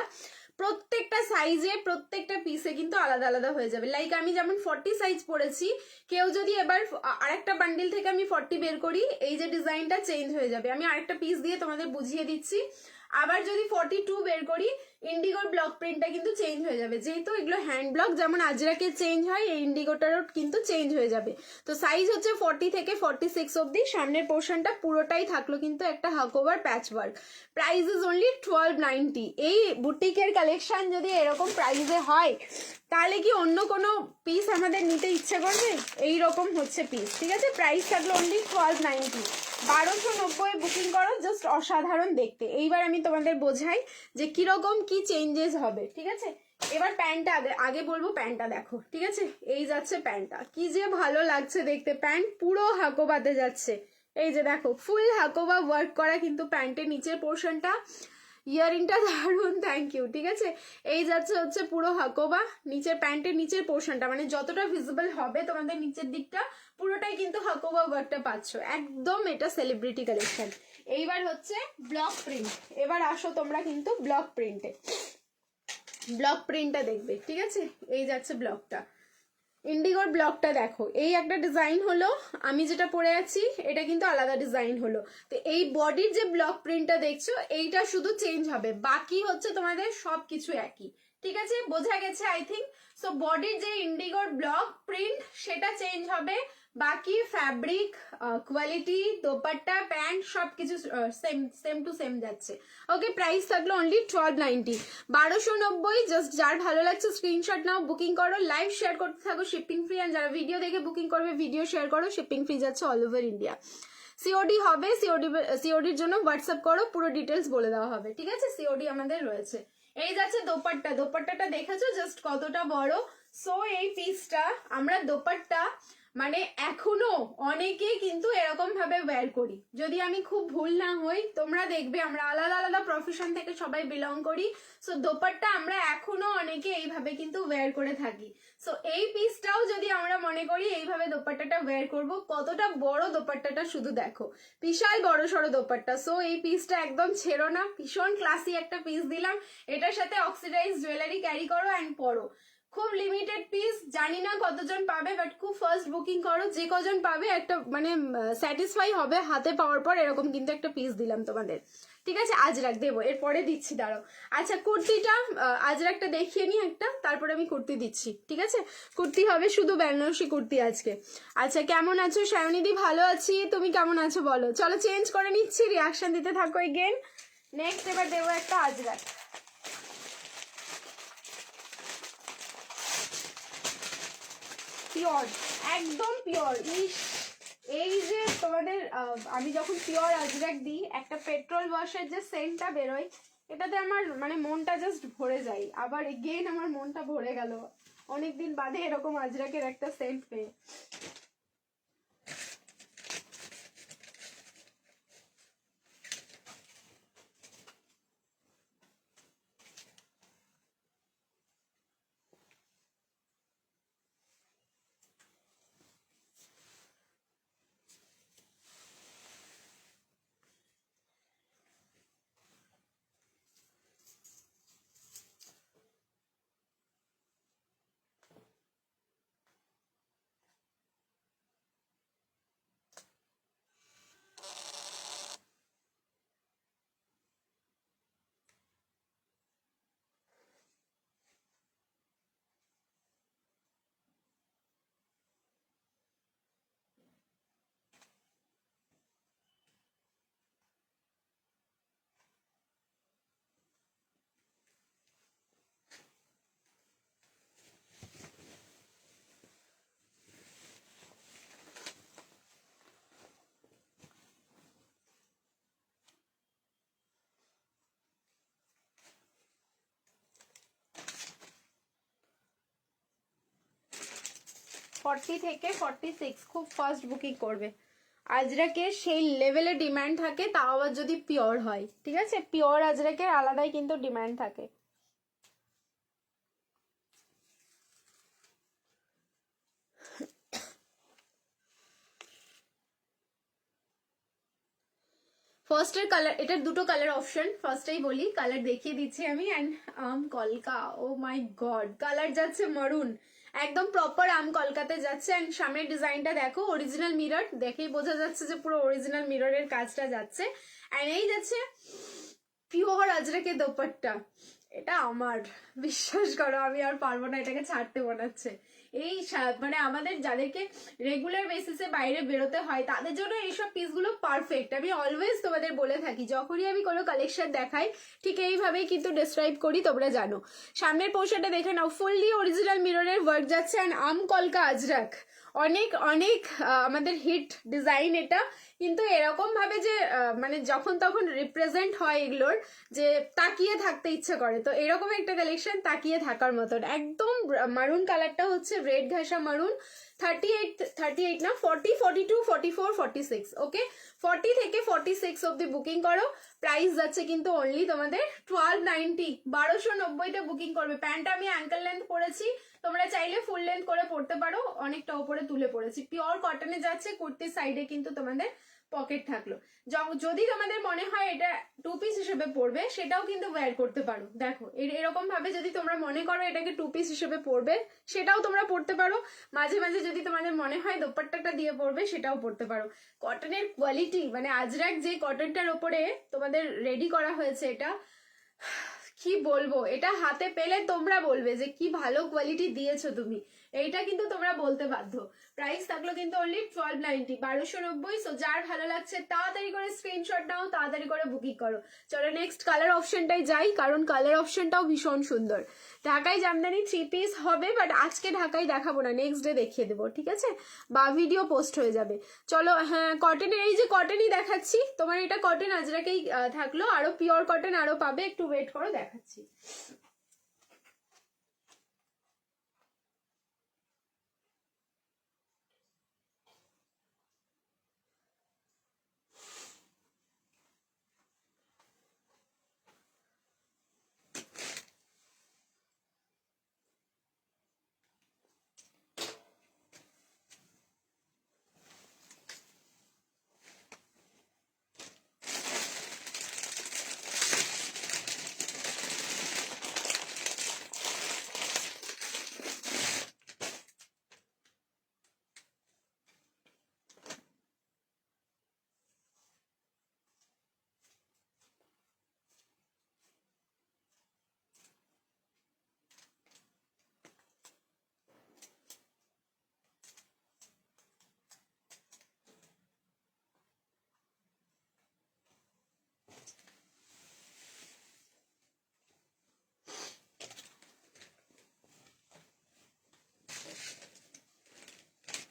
প্রত্যেকটা সাইজে প্রত্যেকটা পিসে কিন্তু আলাদা আলাদা হয়ে যাবে। লাইক আমি যেমন 40 সাইজ পরেছি, কেউ যদি এবার আরেকটা বান্ডিল থেকে আমি 40 বের করি, এই যে ডিজাইনটা চেঞ্জ হয়ে যাবে। আমি আরেকটা পিস দিয়ে তোমাদের বুঝিয়ে দিচ্ছি। আবার যদি 42 বের করি, ইন্ডিগোর ব্লক প্রিন্টটা কিন্তু চেঞ্জ হয়ে যাবে। যেহেতু এগুলো হ্যান্ড ব্লক, যেমন আজরাকে চেঞ্জ হয়, এই ইন্ডিগোটারও কিন্তু চেঞ্জ হয়ে যাবে। তো সাইজ হচ্ছে 40 থেকে 46 অব্দি। সামনের পোর্শনটা পুরোটাই থাকলো কিন্তু একটা হাকওভার patch work. Price is only 1290। এই বুটিকের কালেকশন যদি এরকম প্রাইসে হয়, তাহলে কি অন্য কোনো পিস আমাদের নিতে ইচ্ছে করবে? এই রকম হচ্ছে পিস, ঠিক আছে? প্রাইস থাকলো অনলি 1290। 1290 বুকিং করো, জাস্ট অসাধারণ দেখতে। এইবার আমি তোমাদের বোঝাই যে কিরকম কি চেঞ্জেস হবে, ঠিক আছে? এবার প্যান্টটা আগে বলবো। প্যান্টটা দেখো, ঠিক আছে? এই যাচ্ছে প্যান্টটা, কি যে ভালো লাগছে দেখতে। প্যান্ট পুরো হাকোবাতে যাচ্ছে, এই যে দেখো ফুল হাকোবা ওয়ার্ক করা কিন্তু প্যান্টের নিচের পোর্শনটা। ইয়ারিংটা দারুন, থ্যাংক ইউ, ঠিক আছে? এই যাচ্ছে হচ্ছে পুরো হাকোবা, নিচের প্যান্টের নিচের পোর্শনটা মানে যতটা ভিজিবল হবে তোমাদের নিচের দিকটা, পুরোটাই কিন্তু হাকোবা ওয়ার্কটা পাচ্ছ। একদম এটা সেলিব্রিটি কালেকশন। এইবার হচ্ছে ব্লক প্রিন্ট। এবার আসো তোমরা কিন্তু ব্লক প্রিন্টে। ব্লক প্রিন্টটা দেখবে, ঠিক আছে? এই যাচ্ছে ব্লকটা, ইন্ডিগোর ব্লকটা দেখো। এই একটা ডিজাইন হলো, আমি যেটা পরে আছি এটা কিন্তু আলাদা ডিজাইন হলো। তো এই বডির যে ব্লক প্রিন্টটা দেখছো, এইটা শুধু চেঞ্জ হবে, বাকি হচ্ছে তোমাদের সবকিছু একই, ঠিক আছে? বোঝা গেছে আই থিঙ্ক। সো বডির যে ইন্ডিগোর ব্লক প্রিন্ট সেটা চেঞ্জ হবে, বাকি ফ্যাব্রিক, কোয়ালিটি, দোপাট্টা, প্যান্ট সবকিছু সেম সেম টু সেম যাচ্ছে। ওকে, প্রাইস থাকলো অনলি 1290, 1290। জাস্ট যার ভালো লাগছে স্ক্রিনশট নাও, বুকিং করো, লাইভ শেয়ার করতে থাকো, শিপিং ফ্রি। অ্যান্ড যারা ভিডিও দেখে বুকিং করবে, ভিডিও শেয়ার করো, শিপিং ফ্রি যাচ্ছে অল ওভার ইন্ডিয়া। সিওডি হবে, সিওডির জন্য হোয়াটসঅ্যাপ করো, পুরো ডিটেলস বলে দেওয়া হবে, ঠিক আছে? সিওডি আমাদের রয়েছে। এই যাচ্ছে দোপাট্টা। দোপাট্টাটা দেখেছো জাস্ট কতটা বড়? সো এই পিসটা আমরা দোপাট্টা মানে এখনো অনেকেই কিন্তু এরকম ভাবে ওয়্যার করি। যদি আমি খুব ভুল না হই, তোমরা দেখবে আমরা আলাদা আলাদা প্রফেশন থেকে সবাই বিলং করি। সো দোপাট্টা আমরা এখনো অনেকে এইভাবে কিন্তু ওয়্যার করে থাকি। সো এই পিসটাও যদি আমরা মনে করি এইভাবে দোপাট্টাটা ওয়্যার করব, কতটা বড় দোপাট্টাটা শুধু দেখো, বিশাল বড় সড়ো দোপাট্টা। সো এই পিসটা একদম ছেড়ো না, ভীষণ ক্লাসি একটা পিস দিলাম। এটার সাথে অক্সিডাইজ জুয়েলারি ক্যারি করো অ্যান্ড পরো। খুব লিমিটেড পিস, জানি না কতজন পাবে, বাট খুব ফার্স্ট বুকিং করো। যে কজন পাবে একটা মানে স্যাটিসফাই হবে হাতে পাওয়ার পর, এরকম কিন্তু একটা পিস দিলাম তোমাদের, ঠিক আছে? আজরাক দেবো, এরপরে দিচ্ছি, দাঁড়াও। আচ্ছা, কুর্তিটা আজরাকটা দেখিয়ে নি একটা, তারপরে আমি কুর্তি দিচ্ছি, ঠিক আছে? কুর্তি হবে শুধু বেনারসি কুর্তি আজকে। আচ্ছা, কেমন আছো সায়নিদি? ভালো আছি, তুমি কেমন আছো বলো? চলো চেঞ্জ করে নিচ্ছি, রিয়াকশন দিতে থাকো এগেন। নেক্সট এবার দেবো একটা আজরাক, পিওর, একদম পিওর। ইস, এই যে তোমাদের আমি যখন পিওর আজরাক দিই, একটা পেট্রোল ওয়াশের যে সেন্টটা বেরোয়, এটাতে আমার মানে মনটা জাস্ট ভরে যায়। আবার এগেন আমার মনটা ভরে গেল অনেকদিন বাদে এরকম আজরাকের একটা সেন্ট পেয়ে। 40 থেকে 46 খুব ফাস্ট বুকিং করবে। আজরাকের সেই লেভেলে ডিমান্ড থাকে, তাও আবার যদি পিওর হয়, ঠিক আছে? পিওর আজরাকের আলাদাই কিন্তু ডিমান্ড থাকে। ফার্স্টের কালার, এটার দুটো কালার অপশন, ফার্স্টেই বলি কালার দেখিয়ে দিচ্ছি আমি। অ্যান্ড আম কলকা, ও মাই গড, কালার যাচ্ছে মারুন, একদম প্রপার আম কলকাতে যাচ্ছে। অ্যান্ড সামনের ডিজাইনটা দেখো, অরিজিনাল মিরর, দেখেই বোঝা যাচ্ছে যে পুরো অরিজিনাল মিররের কাজটা যাচ্ছে। অ্যান্ড এই যাচ্ছে পিওর আজরাকে দোপাট্টা। এটা আমার, বিশ্বাস করো আমি আর পারবো না এটাকে ছাড়তে মনে হচ্ছে। এই মানে আমাদের যাদেরকে রেগুলার বেসিসে বাইরে বেরোতে হয় তাদের জন্য এইসব পিসগুলো পারফেক্ট। আমি অলওয়েজ তোমাদের বলে থাকি, যখনই আমি কোনো কালেকশন দেখাই ঠিক এইভাবেই কিন্তু ডিসক্রাইব করি, তোমরা জানো। সামনের পোর্শনটা দেখে নাও, ফুললি অরিজিনাল মিররের ওয়ার্ক যাচ্ছে। অ্যান্ড আম কলকা আজরাক অনেক অনেক আমাদের হিট ডিজাইন এটা, কিন্তু এরকম ভাবে যে মানে যখন তখন রিপ্রেজেন্ট হয় এগুলোর, যে তাকিয়ে থাকতে ইচ্ছে করে, তো এরকম একটা কালেকশন তাকিয়ে থাকার মতন। একদম মারুন কালারটা হচ্ছে রেড ঘাসা মারুন। 38 না 40, 42, 44, 46, ওকে? 40 থেকে 46 অব্দি বুকিং করো। প্রাইস যাচ্ছে কিন্তু অনলি তোমাদের 1290, 1290-তে বুকিং করবে। প্যান্টটা আমি অ্যাঙ্কেল লেন্থ পরেছি, তোমরা চাইলে ফুল লেন্থ করে পড়তে পারো, অনেকটা উপরে তুলে পড়েছি। পিওর কটনে যাচ্ছে, কুর্তির সাইডে কিন্তু তোমাদের পকেট থাকলো। যদি তোমাদের মনে হয় এটা টু পিস হিসেবে পড়বে, সেটাও কিন্তু ওয়্যার করতে পারো। দেখো এরকম ভাবে যদি তোমরা মনে করো এটাকে টু পিস হিসেবে পড়বে, সেটাও তোমরা পড়তে পারো। মাঝে মাঝে যদি তোমাদের মনে হয় দোপাট্টাটা দিয়ে পড়বে, সেটাও পড়তে পারো। কটনের কোয়ালিটি, মানে আজরাক যে কটনটার ওপরে তোমাদের রেডি করা হয়েছে, এটা কি বলবো, এটা হাতে পেলে তোমরা বলবে যে কি ভালো কোয়ালিটি দিয়েছো তুমি, এইটা কিন্তু তোমরা বলতে বাধ্য। প্রাইস থাকলো কিন্তু অনলি 1290, 1290। সো যার ভালো লাগছে তাড়াতাড়ি করে স্ক্রিনশট নাও, তাড়াতাড়ি করে বুকিং করো। চলো নেক্সট কালার অপশনটাই যাই, কারণ কালার অপশনটাও ভীষণ সুন্দর। ঢাকাই জামদানি 3 পিস হবে, বাট আজকে ঢাকাই দেখাবো না, নেক্সট ডে দেখিয়ে দেবো, ঠিক আছে? বা ভিডিও পোস্ট হয়ে যাবে। চলো, হ্যাঁ কটনের, এই যে কটনই দেখাচ্ছি তোমার, এটা কটন আজরাকেই থাকলো, আরো পিওর কটন আরো পাবে, একটু ওয়েট করো দেখাচ্ছি।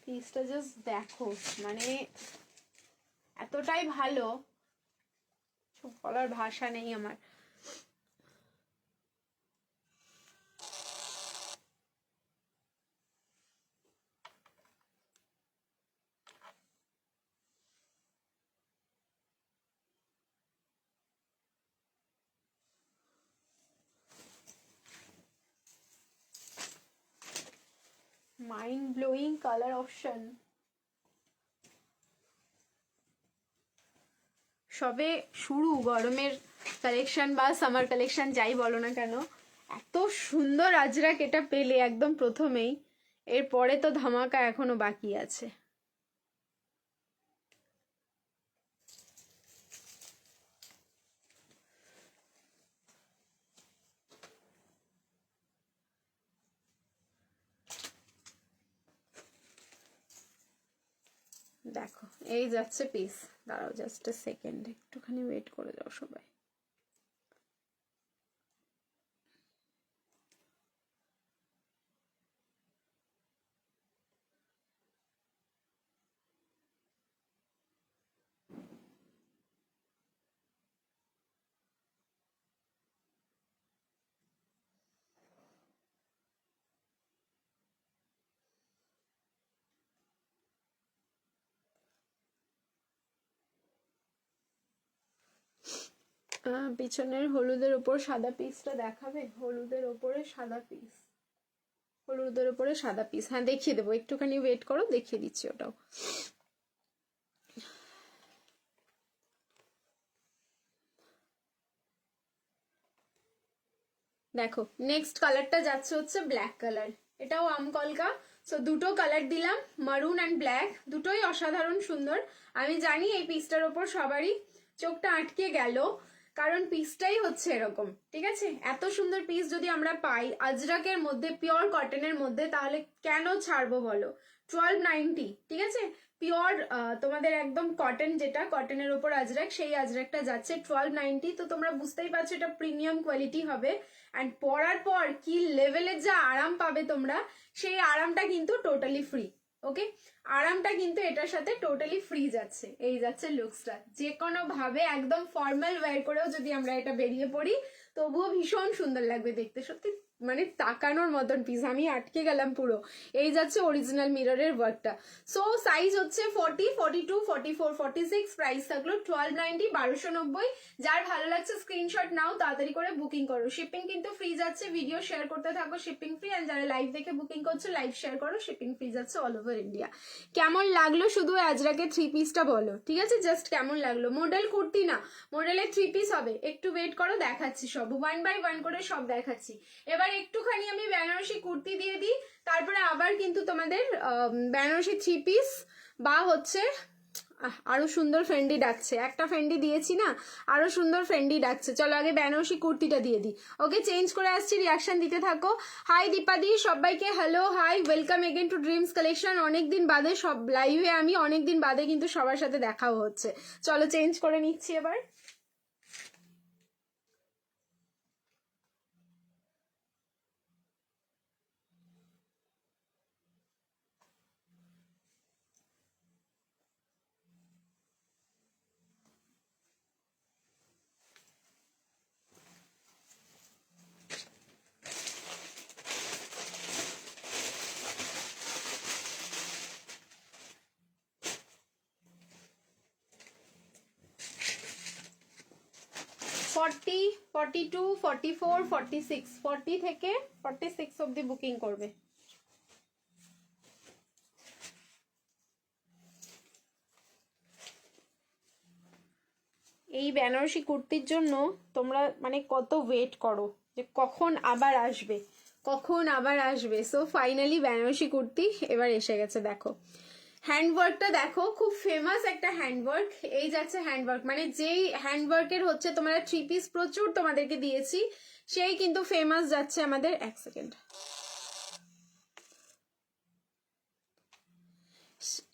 পিসটা জাস্ট দেখো, মানে এতটাই ভালো, বলার ভাষা নেই আমার। Mind blowing colour option. সবে শুরু গরমের কালেকশন বা সামার কালেকশন যাই বলো না কেন, এত সুন্দর আজরাক এটা পেলে একদম প্রথমেই, এরপরে তো ধামাকা এখনো বাকি আছে। দেখো এই যাচ্ছে পিস, দাঁড়াও জাস্ট সেকেন্ড, একটুখানি ওয়েট করে যাও সবাই। পিছনের হলুদের ওপর সাদা পিসটা দেখাবে, হলুদের ওপরে সাদা পিস, হলুদের ওপরে সাদা পিস, হ্যাঁ দেখিয়ে দেবো, একটুখানি ওয়েট করো, দেখিয়ে দিচ্ছি ওটাও। দেখো নেক্সট কালারটা যাচ্ছে হচ্ছে ব্ল্যাক কালার, এটাও আম কলকা। সো দুটো কালার দিলাম, মারুন অ্যান্ড ব্ল্যাক, দুটোই অসাধারণ সুন্দর। আমি জানি এই পিসটার ওপর সবারই চোখটা আটকে গেল, কারণ পিসটাই হচ্ছে এরকম, ঠিক আছে? এত সুন্দর পিস যদি আমরা পাই আজরাকের মধ্যে, পিওর কটনের মধ্যে, তাহলে কেন ছাড়বো বলো? 1290, ঠিক আছে? পিওর তোমাদের একদম কটন, যেটা কটনের ওপর আজরাক, সেই আজরাকটা যাচ্ছে 1290। তো তোমরা বুঝতেই পারছো এটা প্রিমিয়াম কোয়ালিটি হবে। অ্যান্ড পরার পর কি লেভেলের যা আরাম পাবে তোমরা, সেই আরামটা কিন্তু টোটালি ফ্রি। ওকে, আরামটা কিন্তু এটার সাথে টোটালি ফ্রি যাচ্ছে। এই যাচ্ছে লুকসটা, যে কোনো ভাবে একদম ফর্মাল ওয়্যার করেও যদি আমরা এটা বেরিয়ে পড়ি তবুও ভীষণ সুন্দর লাগবে দেখতে, সত্যি মানে তাকানোর মতন পিস। আমি আটকে গেলাম পুরো। এই যাচ্ছে অরিজিনাল মিররের ওয়ার্কটা। সো সাইজ হচ্ছে 40, 42, 44, 46, প্রাইস থাকলো 1290, 1290। যার ভালো লাগছে স্ক্রিনশট নাও, তাড়াতাড়ি করে বুকিং করো। শিপিং কিন্তু ফ্রি যাচ্ছে, ভিডিও শেয়ার করতে থাকো, শিপিং ফ্রি। অ্যান্ড যারা লাইভ দেখে বুকিং করছো লাইভ শেয়ার করো, শিপিং ফ্রি যাচ্ছে অল ওভার ইন্ডিয়া। কেমন লাগলো শুধু আজরাকে থ্রি পিসটা বলো, ঠিক আছে? জাস্ট কেমন লাগলো। মডেল কুর্তি না, মডেলের থ্রি পিস হবে, একটু ওয়েট করো, দেখাচ্ছি সব, ওয়ান বাই ওয়ান করে সব দেখাচ্ছি। এবার একটুখানি আমি বেনারসি কুর্তি দিয়ে দিই, তারপরে আবার কিন্তু তোমাদের বেনারসি থ্রি পিস বা হচ্ছে আরো সুন্দর ফ্রেন্ডি ডাকছে, একটা ফ্রেন্ডি দিয়েছি না, আরো সুন্দর ফ্রেন্ডি ডাকছে। চলো আগে বেনারসি কুর্তিটা দিয়ে দিই। ওকে, চেঞ্জ করে আসছি, রিয়াকশন দিতে থাকো। হাই দীপাদি, সবাইকে hello, hi, welcome again to dreams collection. অনেকদিন বাদে সব লাইভে, আমি অনেকদিন বাদে কিন্তু সবার সাথে দেখাও হচ্ছে। চলো চেঞ্জ করে নিচ্ছি এবার। 40, 42, 44, 46, 40 থেকে 46 অব্দি বুকিং করবে। এই বেনারসি কুর্তির জন্য তোমরা মানে কত ওয়েট করো যে কখন আবার আসবে, কখন আবার আসবে। সো ফাইনালি বেনারসি কুর্তি এবার এসে গেছে। দেখো হ্যান্ডওয়ার্কটা দেখো, খুব ফেমাস একটা হ্যান্ডওয়ার্ক। এই যাচ্ছে হ্যান্ডওয়ার্ক, মানে যেই হ্যান্ডওয়ার্কের হচ্ছে তোমরা থ্রি পিস প্রচুর তোমাদেরকে দিয়েছি, সেই কিন্তু ফেমাস যাচ্ছে আমাদের। এক সেকেন্ড,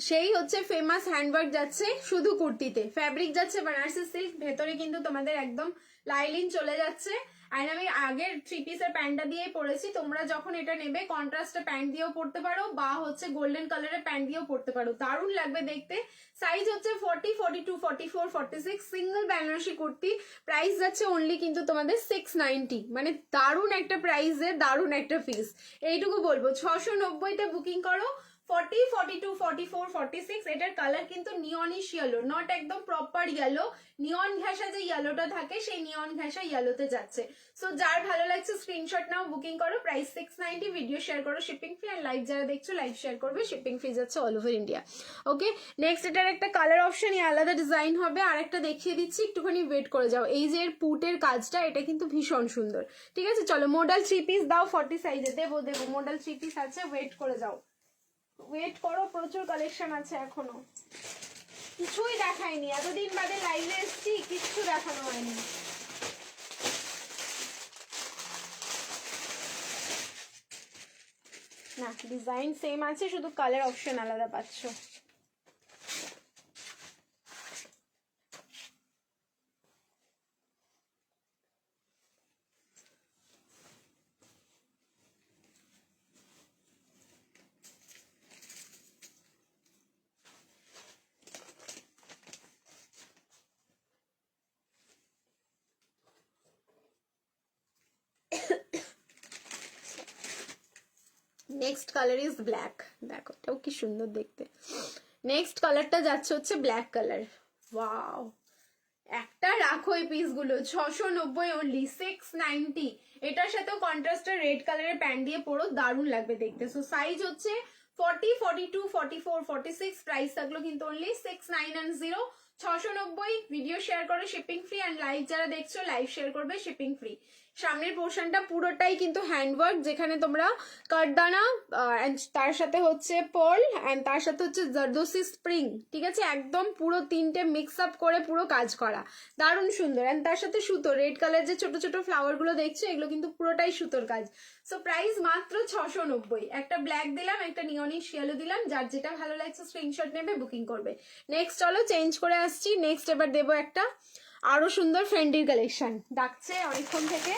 সেই হচ্ছে ফেমাস হ্যান্ডওয়ার্ক যাচ্ছে শুধু কুর্তিতে। ফ্যাব্রিক যাচ্ছে বানারসি সিল্ক, ভেতরে কিন্তু তোমাদের একদম লাইলিন চলে যাচ্ছে। আর আমি আগের থ্রি পিসের প্যান্টটা দিয়েই পরেছি, তোমরা যখন এটা নেবে কন্ট্রাস্টে প্যান্ট দিয়েও পরতে পারো, বা হচ্ছে গোল্ডেন কালারের প্যান্ট দিয়েও পরতে পারো, দারুণ লাগবে দেখতে। সাইজ হচ্ছে 40, 42, 44, 46, সিঙ্গেল বেনারসি কুর্তি। প্রাইস যাচ্ছে অনলি কিন্তু তোমাদের 690, মানে দারুণ একটা প্রাইসে দারুণ একটা পিস। এইটুকু বলবো, 690তে বুকিং করো। 40, 42, 44, 46, এটার কালার কিন্তু নিয়নিশ ইয়েলো, নট একদম প্রপার ইয়েলো, নিয়ন ঘেঁষা যে ইয়েলোটা থাকে সেই নিয়ন ঘেঁষা ইয়েলোতে যাচ্ছে। সো যার ভালো লাগছে স্ক্রিনশট নাও, বুকিং করো। প্রাইস 690, ভিডিও শেয়ার করো, শিপিং ফ্রি। আর লাইভ যারা দেখছো লাইভ শেয়ার করবে, শিপিং ফ্রি যাচ্ছে অল ওভার ইন্ডিয়া। ওকে, নেক্সট এটার একটা কালার অপশন আলাদা ডিজাইন হবে, আর একটা দেখিয়ে দিচ্ছি, একটুখানি ওয়েট করে যাও। এই যে এর পুটের কাজটা, এটা কিন্তু ভীষণ সুন্দর, ঠিক আছে? চলো মডেল থ্রি পিস দাও, 40 সাইজে দেবো, মডেল থ্রি পিস আছে, ওয়েট করে যাও, ওয়েট করো, প্রচুর কালেকশন আছে এখনো, কিছুই দেখাইনি, এতদিন বাদে লাইভে এসছি, কিচ্ছু দেখানো হয়নি। না, ডিজাইন সেম আছে, শুধু কালার অপশন আলাদা পাচ্ছ। নেক্সট কালার ইজ ব্ল্যাক, দেখো এটাও কি সুন্দর দেখতে। নেক্সট কালারটা যাচ্ছে হচ্ছে ব্ল্যাক কালার। ওয়াও, একটা রাখো এই পিসগুলো, 690 অনলি, 690। এটার সাথেও কন্ট্রাস্টের রেড কালারের প্যান্ট দিয়ে পরো, দারুণ লাগবে দেখতে। সো সাইজ হচ্ছে 40, 42, 44, 46। প্রাইস থাকলো কিন্তু অনলি 690, 690। ভিডিও শেয়ার করো, শিপিং ফ্রি। অ্যান্ড লাইভ যারা দেখছো লাইভ শেয়ার করবে, শিপিং ফ্রি। সামনের পোর্শনটা পুরোটাই কিন্তু হ্যান্ডওয়ার্ক, যেখানে তোমরা কাঠদানা তার সাথে হচ্ছে পার্ল অ্যান্ড তার সাথে হচ্ছে জারদোসি স্প্রিং, ঠিক আছে, একদম পুরো তিনটে মিক্স আপ করে পুরো কাজ করা, দারুণ সুন্দর। অ্যান্ড তার সাথে সুতো, রেড কালার যে ছোট ছোট ফ্লাওয়ার গুলো দেখছো এগুলো কিন্তু পুরোটাই সুতোর কাজ। সো প্রাইস মাত্র 690। একটা ব্ল্যাক দিলাম, একটা নিয়নিশ ইয়েলো দিলাম, যার যেটা ভালো লাগছে স্ক্রিনশট নেবে, বুকিং করবে। নেক্সট চলো চেঞ্জ করে আসছি। নেক্সট এবার দেবো একটা আরো সুন্দর ফেন্ডির কালেকশন, ডাকছে অনেকক্ষণ থেকে।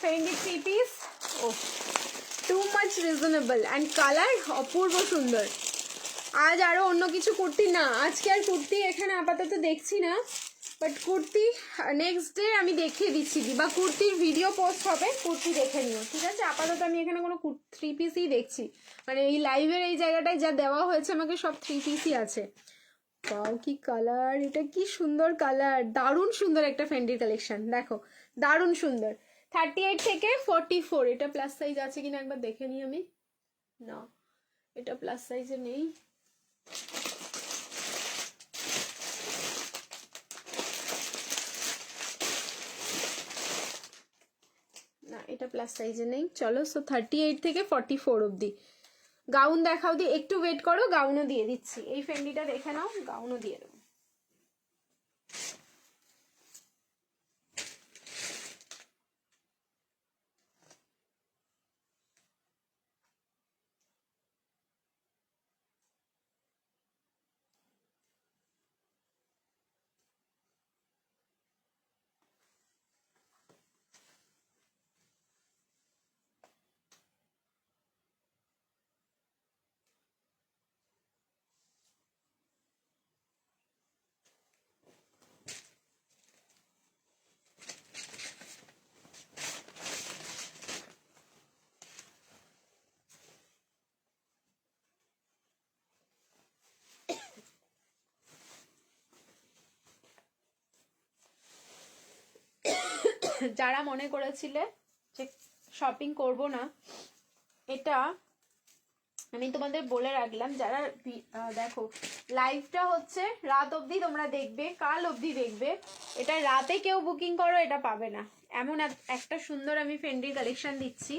ফেন্ডি থ্রি পিস, ও too much reasonable and colour অপূর্ব সুন্দর। আজ আরো অন্য কিছু কুর্তি না, আজকে আর কুর্তি এখানে আপাতত দেখছি না, বাট কুর্তি নেক্সট ডে আমি দেখিয়ে দিচ্ছি, বা কুর্তির ভিডিও পোস্ট হবে, কুর্তি দেখে নিও, ঠিক আছে। আপাতত আমি এখানে কোনো থ্রি পিসই দেখছি, মানে এই লাইভের এই জায়গাটায় যা দেওয়া হয়েছে আমাকে সব থ্রি পিসই আছে। পাও কি কালার, এটা কি সুন্দর কালার, দারুণ সুন্দর একটা ফেন্ডির কালেকশন, দেখো দারুণ সুন্দর। 38 থেকে 44, এটা প্লাস সাইজ আছে কিনা একবার দেখে নিই আমি। না, এটা প্লাস সাইজে নেই। না, এটা প্লাস সাইজে নেই। চলো, সো 38 থেকে 44 অবধি। গাউন দেখাও দি, একটু ওয়েট করো, গাউনও দিয়ে দিচ্ছি। এই ফেন্ডিটা দেখে নাও, গাউনও দিয়ে দেবো। যারা মনে করেছিলে যে শপিং করব না, এটা আমি তোমাদের বলে রাখলাম, যারা দেখো লাইভটা হচ্ছে রাত অবধি তোমরা দেখবে, কাল অবধি দেখবে, এটা রাতে কেউ বুকিং করো এটা পাবে না। এমন একটা সুন্দর আমি ফেন্ডির কালেকশন দিচ্ছি,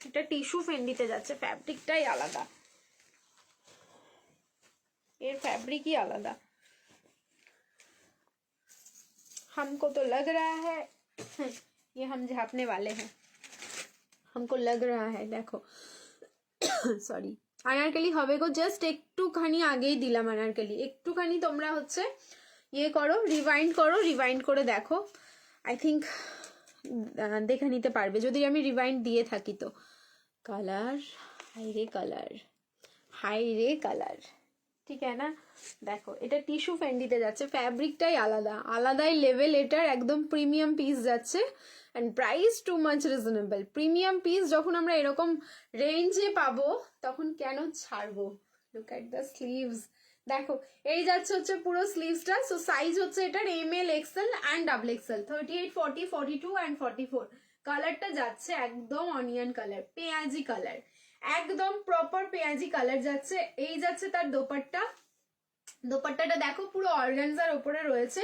এটা টিস্যু ফেন্ডিতে যাচ্ছে, ফ্যাব্রিকটাই আলাদা, এর ফ্যাব্রিকই আলাদা। हमको तो लग रहा है ये हम झापने वाले हैं, हमको लग रहा है। देखो সরি, আনারকলি হবে গো, জাস্ট একটুখানি আগেই দিলাম আনারকলি, একটুখানি তোমরা হচ্ছে ইয়ে করো, রিভাইন্ড করে দেখো, আই থিঙ্ক দেখে নিতে পারবে যদি আমি রিভাইন্ড দিয়ে থাকি তো। কালার, হাই রে কালার, ঠিক আছে না। দেখো এটা টিস্যু ফেন্ডিতে যাচ্ছে, ফ্যাব্রিকটাই আলাদাই লেভেল, এটার একদম প্রিমিয়াম পিস যাচ্ছে। And price too much reasonable. Premium piece যখন আমরা এরকম রেঞ্জে পাবো তখন কেন ছাড়বো। লুক অ্যাট দ্য স্লিভস, দেখো এই যাচ্ছে হচ্ছে পুরো স্লিভসটা। সো সাইজ হচ্ছে এটার ML, XL and XXL, 38, 40, 42 and 44। কালারটা যাচ্ছে একদম অনিয়ন কালার, পেঁয়াজি কালার, একদম প্রপার পেঁয়াজি কালার যাচ্ছে। এই যাচ্ছে তার দোপাট্টা, দোপাট্টাটা দেখো পুরো অর্গানজার ওপরে রয়েছে।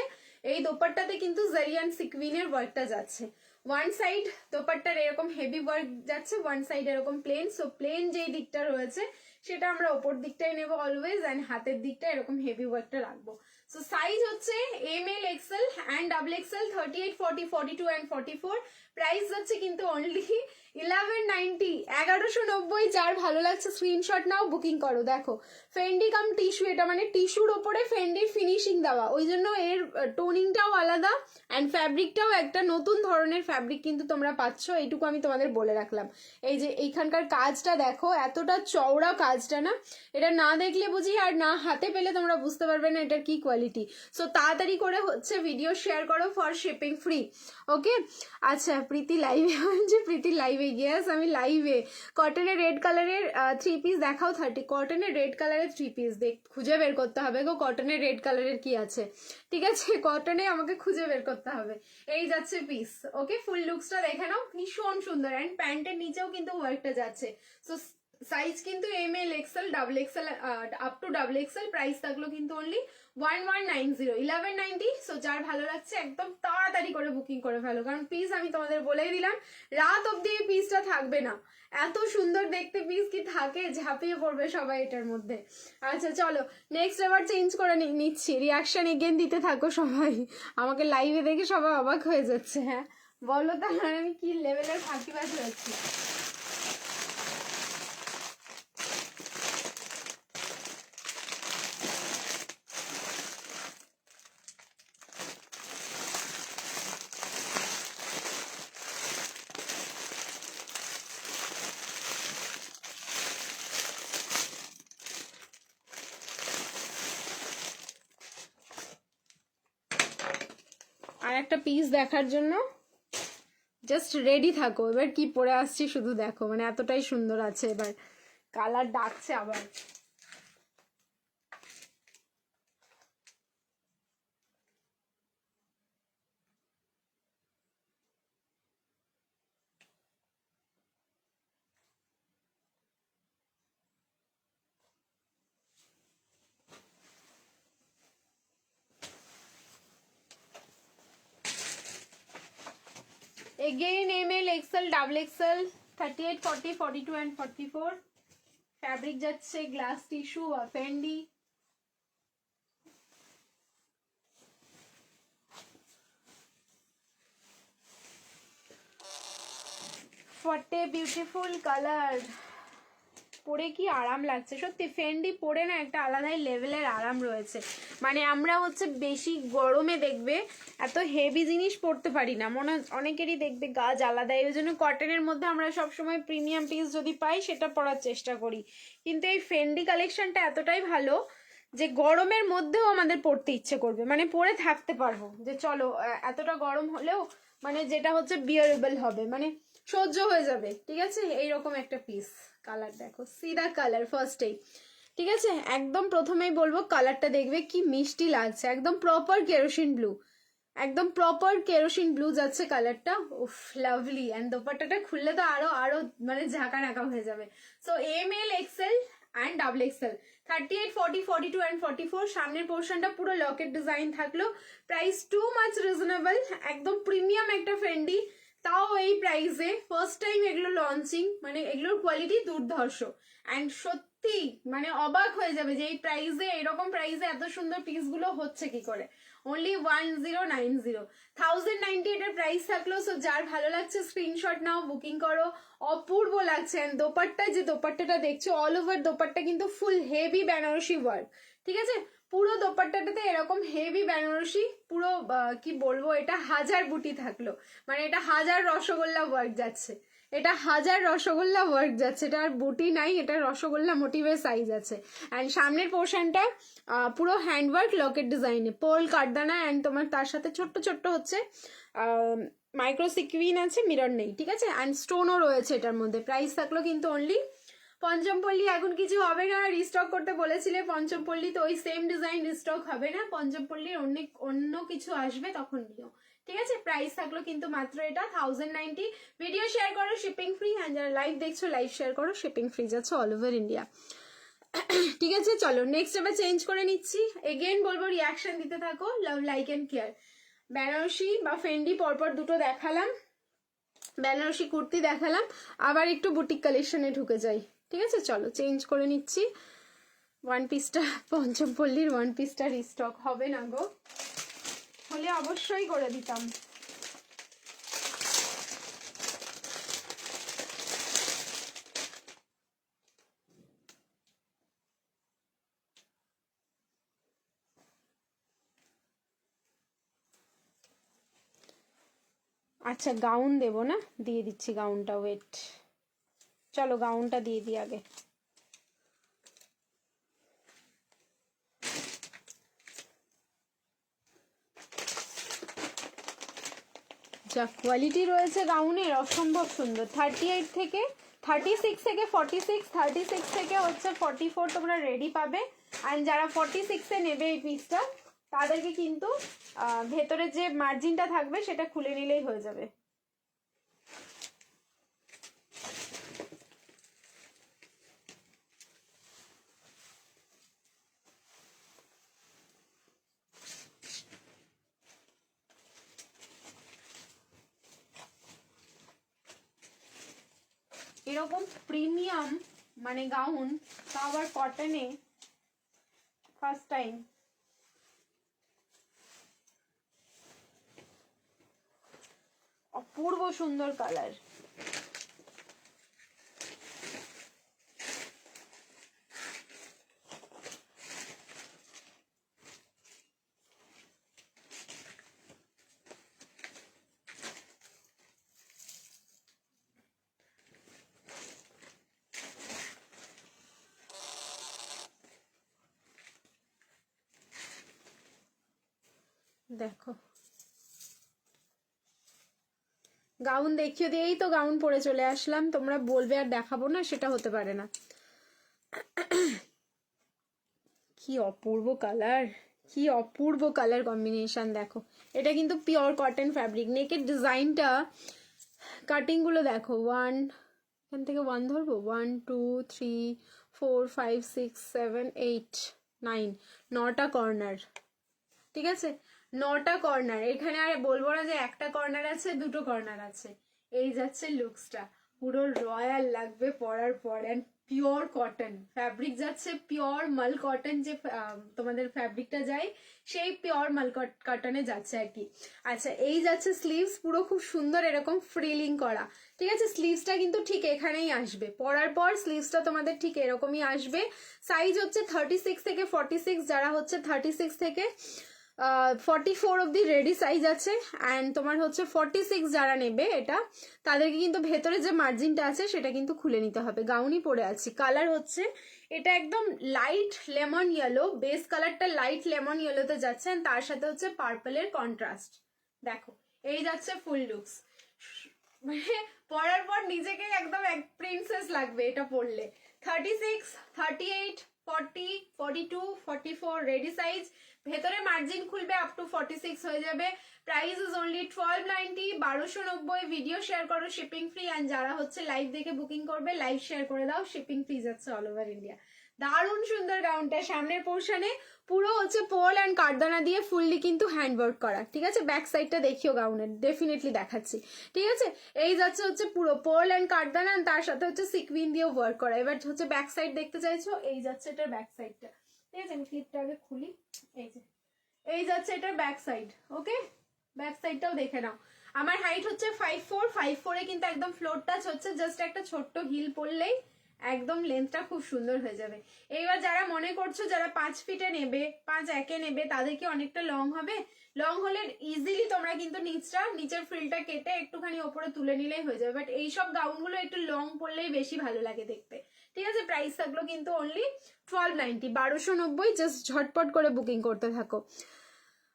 এই দোপাট্টাতে কিন্তু জারিয়ান সিকুইনের ওয়ার্কটা যাচ্ছে। ওয়ান সাইড দোপাট্টার এরকম হেভি ওয়ার্ক যাচ্ছে, ওয়ান সাইড এরকম প্লেন। সো প্লেন যেই দিকটা রয়েছে সেটা আমরা ওপর দিকটাই নেবো অলওয়েজ, অ্যান্ড হাতের দিকটা এরকম হেভি ওয়ার্কটা রাখবো। সো সাইজ হচ্ছে ML, XL and XXL, 38, 40, 42 and 44। Price যাচ্ছে কিন্তু অনলি 1190, 1190। যার ভালো লাগছে স্ক্রিনশট নাও, বুকিং করো। দেখো ফেন্ডি কাম টিস্যু, এটা মানে টিস্যুর ওপরে ফেন্ডির ফিনিশিং দেওয়া, ওই জন্য এর টোনিংটাও আলাদা অ্যান্ড ফ্যাব্রিকটাও একটা নতুন ধরনের ফ্যাব্রিক কিন্তু তোমরা পাচ্ছ, এইটুকু আমি তোমাদের বলে রাখলাম। এই যে এইখানকার কাজটা দেখো, এতটা চওড়া কাজটা না, এটা না দেখলে বুঝি আর না হাতে পেলে তোমরা বুঝতে পারবে না এটার কি কোয়ালিটি। কোয়ালিটি। সো তাড়াতাড়ি করে হচ্ছে ভিডিও শেয়ার করো ফর শিপিং ফ্রি। ওকে, আচ্ছা প্রীতি লাইভে যে প্রীতি লাইভে গিয়েস আমি লাইভে। কটনের রেড কালারের 3 পিস দেখাও 30। কটনের রেড কালারের 3 পিস খুঁজে বের করতে হবে গো, কটনের রেড কালারের কি আছে, ঠিক আছে, কটনে আমাকে খুঁজে বের করতে হবে। এই যাচ্ছে পিস। ওকে, ফুল লুকসটা দেখে নাও, ভীষণ সুন্দর। অ্যান্ড প্যান্টের নিচেও কিন্তু ওয়ার্কটা যাচ্ছে। সো সাইজ কিন্তু M L XL double XL up to double XL. Price থাকলো কিন্তু অনলি 1190 1190। সো যার ভালো লাগছে একদম তাড়াতাড়ি করে বুকিং করে ফেলো, কারণ পিস আমি তোমাদের বলেই দিলাম রাত অব্দি এই পিসটা থাকবে না। এত সুন্দর দেখতে পিস কি থাকে, ঝাঁপিয়ে পড়বে সবাই এটার মধ্যে। আচ্ছা চলো নেক্সট এবার চেঞ্জ করে নিচ্ছি। রিয়াকশন এগেন দিতে থাকো সবাই, আমাকে লাইভে দেখে সবাই অবাক হয়ে যাচ্ছে। হ্যাঁ বলো তাহলে আমি কি লেভেলের ফাঁকিবাজ হয়েছি। আর একটা পিস দেখার জন্য জাস্ট রেডি থাকো। এবার কি পরে আসছি শুধু দেখো, মানে এতটাই সুন্দর আছে। এবার কালার ডাকছে আবার। Again ML, XL, double XL, 38, 40, 42 and 44. Fabric যাচ্ছে গ্লাস টিস্যু বা ফেন্ডি। ফটে বিউটিফুল কালার, পরে কি আরাম লাগছে সত্যি। ফেন্ডি পরে না একটা আলাদাই লেভেলের আরাম রয়েছে। মানে আমরা হচ্ছে বেশি গরমে দেখবে এত হেভি জিনিস পরতে পারি না, মনে অনেকেরই দেখবে গা জ্বালা দেয়। ওই জন্য কটনের মধ্যে আমরা সবসময় প্রিমিয়াম পিস যদি পাই সেটা পরার চেষ্টা করি। কিন্তু এই ফেন্ডি কালেকশনটা এতটাই ভালো যে গরমের মধ্যেও আমাদের পরতে ইচ্ছে করবে, মানে পরে থাকতে পারবো যে চলো এতটা গরম হলেও মানে যেটা হচ্ছে বিয়ারেবল হবে, মানে সহ্য হয়ে যাবে। ঠিক আছে, এইরকম একটা পিস। কালার দেখো, সিদা কালার ফার্স্টেই, ঠিক আছে। একদম প্রথমেই বলবো কালারটা দেখবে কি মিষ্টি লাগছে, একদম প্রপার কেরোসিন ব্লু, একদম প্রপার কেরোসিন ব্লু যাচ্ছে কালারটা। উফ লাভলি। অ্যান্ড দোপাট্টাটা খুললে তো আরো আরো মানে ঝাঁকা নাকা হয়ে যাবে। So M L XL and double XL, 38, 40, 42 and 44। সামনের পোর্শনটা পুরো লকেট ডিজাইন থাকলো। প্রাইস টু মাচ রিজনেবল, একদম প্রিমিয়াম একটা ফ্রেন্ডি, তাও এই প্রাইসে। ফার্স্ট টাইম এগুলো লঞ্চিং, মানে এগুলোর কোয়ালিটি দুর্ধর্ষ। অ্যান্ড সত্যি মানে অবাক হয়ে যাবে যে এই প্রাইসে, এরকম প্রাইসে এত সুন্দর পিসগুলো হচ্ছে কি করে। অনলি 1090, 1090 এটার প্রাইস থাকলো। সো যার ভালো লাগছে স্ক্রিনশট নাও, বুকিং করো। অপূর্ব লাগছে। অ্যান্ড দোপাট্টায় যে দোপাট্টাটা দেখছো অল ওভার দোপাট্টা কিন্তু ফুল হেভি বেনারসি ওয়ার্ক, ঠিক আছে। পুরো দোপাট্টাটাতে এরকম হেভি বেনারসি, পুরো কি বলবো, এটা হাজার বুটি থাকলো, মানে এটা হাজার রসগোল্লা ওয়ার্ক যাচ্ছে, এটা হাজার রসগোল্লা ওয়ার্ক যাচ্ছে। এটা আর বুটি নাই, এটা রসগোল্লা মোটিভের সাইজ আছে। অ্যান্ড সামনের পোর্শনটা পুরো হ্যান্ডওয়ার্ক লকেট ডিজাইনে, পোল কাটদানা অ্যান্ড তোমার তার সাথে ছোট্ট ছোট্ট হচ্ছে মাইক্রো সিকুইন আছে, মিরর নেই, ঠিক আছে। অ্যান্ড স্টোনও রয়েছে এটার মধ্যে। প্রাইস থাকলো কিন্তু অনলি পঞ্চমপল্লী। এখন কিছু হবে না, রিস্টক করতে বলেছিলে পঞ্চমপল্লী, তো ওই সেম ডিজাইন রিস্টক হবে না। পঞ্চমপল্লীর অন্য কিছু আসবে তখন নিও, ঠিক আছে। প্রাইস থাকলো কিন্তু মাত্র এটা 1090। ভিডিও শেয়ার করো, শিপিং ফ্রি। হ্যাঁ যারা লাইভ দেখছো লাইভ শেয়ার করো, শিপিং ফ্রি যাচ্ছে অল ওভার ইন্ডিয়া, ঠিক আছে। চলো নেক্সট এবার চেঞ্জ করে নিচ্ছি। এগেন বলবো রিয়াকশন দিতে থাকো, love like and care. Banarasi বা ফেন্ডি পরপর দুটো দেখালাম, বেনারসি কুর্তি দেখালাম, আবার একটু বুটিক কালেকশনে ঢুকে যাই, ঠিক আছে। চলো চেঞ্জ করে নিচ্ছি। ওয়ান পিসটা পঞ্চমপল্লীর ওয়ান পিসটা রিস্টক হবে না গো, হলে অবশ্যই করে দিতাম। আচ্ছা গাউন দেবো না, দিয়ে দিচ্ছি গাউনটা, ওয়েট, চলো গাউনটা দিয়ে দিই আগে। আচ্ছা, কোয়ালিটি রয়েছে গাউনের অসম্ভব সুন্দর। 38 থেকে 36 থেকে 46, 36 থেকে হচ্ছে 44 তোমরা রেডি পাবে। আর যারা 46-এ নেবে এই পিসটা তাদেরকে কিন্তু ভেতরে যে মার্জিনটা থাকবে সেটা খুলে নিলেই হয়ে যাবে। এরকম প্রিমিয়াম মানে গাউন, তা আবার কটনে, ফার্স্ট টাইম। অপূর্ব সুন্দর কালার। দেখো গাউন দেখিয়ে দিয়েই তো গাউন পরে চলে আসলাম, তোমরা বলবে আর দেখাবো না, সেটা হতে পারে না। কি অপূর্ব কালার, কি অপূর্ব কালার কম্বিনেশন। দেখো এটা কিন্তু পিওর কটন ফ্যাব্রিক। নেকের ডিজাইনটা, কাটিং গুলো দেখো। এখান থেকে 1 ধরবো, 1 2 3 4 5 6 7 8 9, 9টা কর্নার। ঠিক আছে, 9টা কর্নার। এখানে আর বলবো না যে একটা কর্নার আছে, দুটো কর্নার আছে। এই যাচ্ছে লুকসটা, পুরো রয়্যাল লাগবে পরার পর। অ্যান্ড পিওর কটন ফ্যাব্রিক যাচ্ছে, পিওর মাল কটন যে তোমাদের ফ্যাব্রিকটা যায় সেই পিওর মাল কটনে যাচ্ছে আর কি। আচ্ছা, এই যাচ্ছে স্লিভস, পুরো খুব সুন্দর এরকম ফ্রিলিং করা। ঠিক আছে, স্লিভসটা কিন্তু ঠিক এখানেই আসবে, পরার পর স্লিভসটা তোমাদের ঠিক এরকমই আসবে। সাইজ হচ্ছে 36 থেকে 46, যারা হচ্ছে 36 থেকে 44 অব্দি রেডি সাইজ আছে। অ্যান্ড তোমার হচ্ছে 46 যারা নেবে এটা, তাদেরকে কিন্তু ভেতরে যে মার্জিনটা আছে সেটা কিন্তু খুলে নিতে হবে। গাউনই পরে আছি। কালার হচ্ছে এটা একদম লাইট লেমন ইয়েলো, বেস কালারটা লাইট লেমন ইয়েলোতে যাচ্ছে, তার সাথে হচ্ছে পার্পলের কন্ট্রাস্ট। দেখো এই যাচ্ছে ফুল লুকস। মানে পরার পর নিজেকেই একদম এক প্রিন্সেস লাগবে এটা পরলে। 36, 38, 40, 42, 44 রেডি সাইজ। ভেতরে মার্জিন খুলবে আপ টু 46 হয়ে যাবে। Price is only 1290, 1290। Video share করো, শিপিং ফ্রি। অ্যান্ড যারা হচ্ছে লাইভ দেখে বুকিং করবে, লাইভ শেয়ার করে দাও, শিপিং ফ্রি যাচ্ছে অল ওভার ইন্ডিয়া। দারুণ সুন্দর গাউনটা। সামনের পোর্শনে পুরো হচ্ছে পোল অ্যান্ড কারদানা দিয়ে ফুললি কিন্তু হ্যান্ডওয়ার্ক করা। ঠিক আছে, ব্যাক সাইডটা দেখিও গাউনের, ডেফিনেটলি দেখাচ্ছি। ঠিক আছে, এই যাচ্ছে হচ্ছে পুরো পোল অ্যান্ড কারদানা, তার সাথে হচ্ছে সিকুইন দিয়েও ওয়ার্ক করা। এবার হচ্ছে ব্যাক সাইড দেখতে চাইছো, এই যাচ্ছে এটার ব্যাক সাইডটা। ঠিক আছে, আমি ক্লিপটা আগে খুলি। এই যে এই যাচ্ছে এটার ব্যাক সাইড। ওকে, ব্যাক সাইডটাও দেখে নাও। আমার হাইট হচ্ছে 5'4", 5'4" কিন্তু একদম ফ্লোর টাচ হচ্ছে। জাস্ট একটা ছোট্ট হিল পরলেই একদম লেন্থটা খুব সুন্দর হয়ে যাবে। এইবার যারা মনে করছো যারা 5 ফিটে নেবে, 5'1" নেবে, তাদেরকে অনেকটা লং হবে। লং হলে ইজিলি তোমরা কিন্তু নিচের ফ্রিলটা কেটে একটুখানি ওপরে তুলে নিলেই হয়ে যাবে। বাট এইসব গাউনগুলো একটু লং পরলেই বেশি ভালো লাগে দেখতে। ঠিক আছে, প্রাইস থাকলো কিন্তু অনলি 1290, 1290। জাস্ট ঝটপট করে বুকিং করতে থাকো।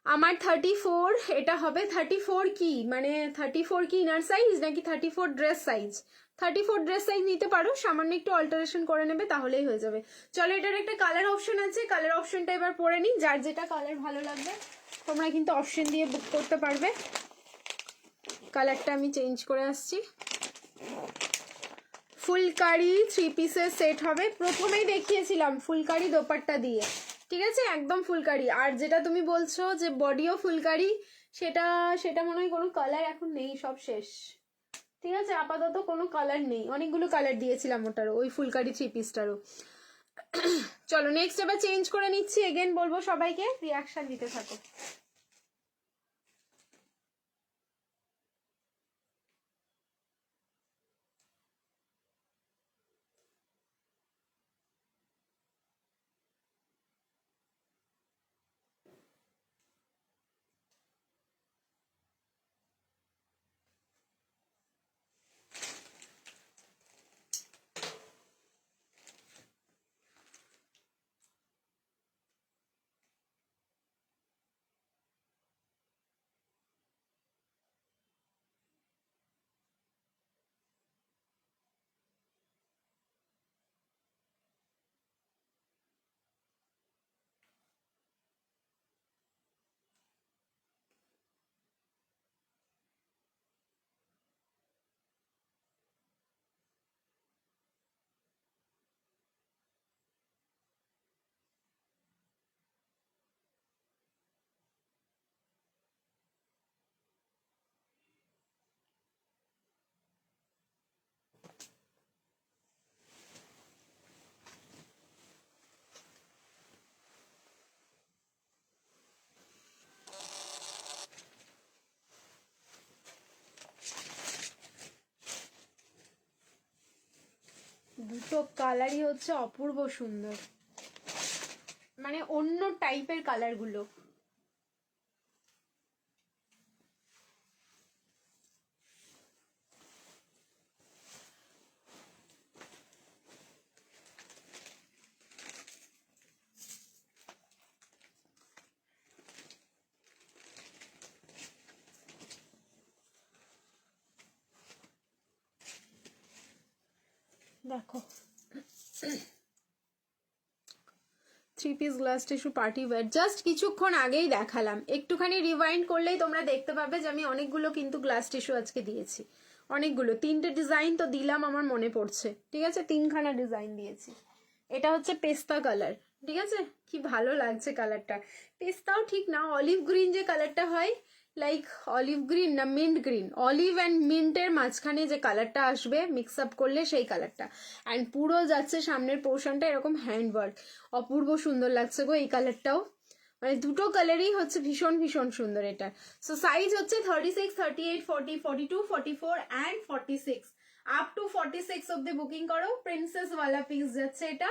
আমার 34, এটা হবে 34 কি মানে 34 কি ইনার সাইজ নাকি 34 ড্রেস সাইজ? 34 ড্রেস সাইজ নিতে পারো, সামান্য একটু অল্টারেশন করে নেবে তাহলেই হয়ে যাবে। চলো, এটার একটা কালার অপশন আছে, কালার অপশনটা এবার পরে নিই। যার যেটা কালার ভালো লাগবে তোমরা কিন্তু অপশন দিয়ে বুক করতে পারবে। কালারটা আমি চেঞ্জ করে আসছি। ফুলকারি 3 পিসের সেট হবে। প্রথমেই দেখিয়েছিলাম ফুলকারি দোপাট্টা দিয়ে। ঠিক আছে, একদম ফুলকারি। আর যেটা তুমি বলছো যে বডিও ফুলকারি, সেটা সেটা মনে হয় কোনো কালার এখন নেই, সব শেষ। ঠিক আছে, আপাতত কোনো কালার নেই। অনেকগুলো কালার দিয়েছিলাম ওটারও, ওই ফুলকারি 3 পিসটারও। চলো নেক্সট এবার চেঞ্জ করে নিচ্ছি। এগেন বলবো সবাইকে রিয়াকশন দিতে থাকো। দুটো কালারই হচ্ছে অপূর্ব সুন্দর, মানে অন্য টাইপের কালারগুলো। দেখো 3 piece glass tissue party wear, just কিছুক্ষণ আগেই দেখালাম, একটুখানি রিওয়াইন্ড করলেই তোমরা দেখতে পাবে যে আমি অনেকগুলো কিন্তু গ্লাস টিস্যু আজকে দিয়েছি, অনেকগুলো, 3টে ডিজাইন তো দিলাম আমার মনে পড়ছে, ঠিক আছে, 3খানা ডিজাইন দিয়েছি। এটা হচ্ছে পেস্তা কালার, ঠিক আছে, কি ভালো লাগছে কালারটা, পেস্তাও ঠিক না, অলিভ গ্রিন যে কালারটা হয়, লাইক অলিভ গ্রিন না মিন্ট গ্রিন, অলিভ অ্যান্ড মিন্টের মাঝখানে যে কালারটা আসবে মিক্স আপ করলে সেই কালারটা, অ্যান্ড পুরো যাচ্ছে সামনের পোর্শনটা এরকম হ্যান্ডওয়ার্ক, অপূর্ব সুন্দর লাগছে গো এই কালারটাও, মানে দুটো কালারই হচ্ছে ভীষণ ভীষণ সুন্দর এটা। সো সাইজ হচ্ছে 36, 38, 40, 42, 44 অ্যান্ড 46, আপ টু 46 অব্দি বুকিং করো। প্রিন্সেস ওয়ালা পিস যাচ্ছে এটা,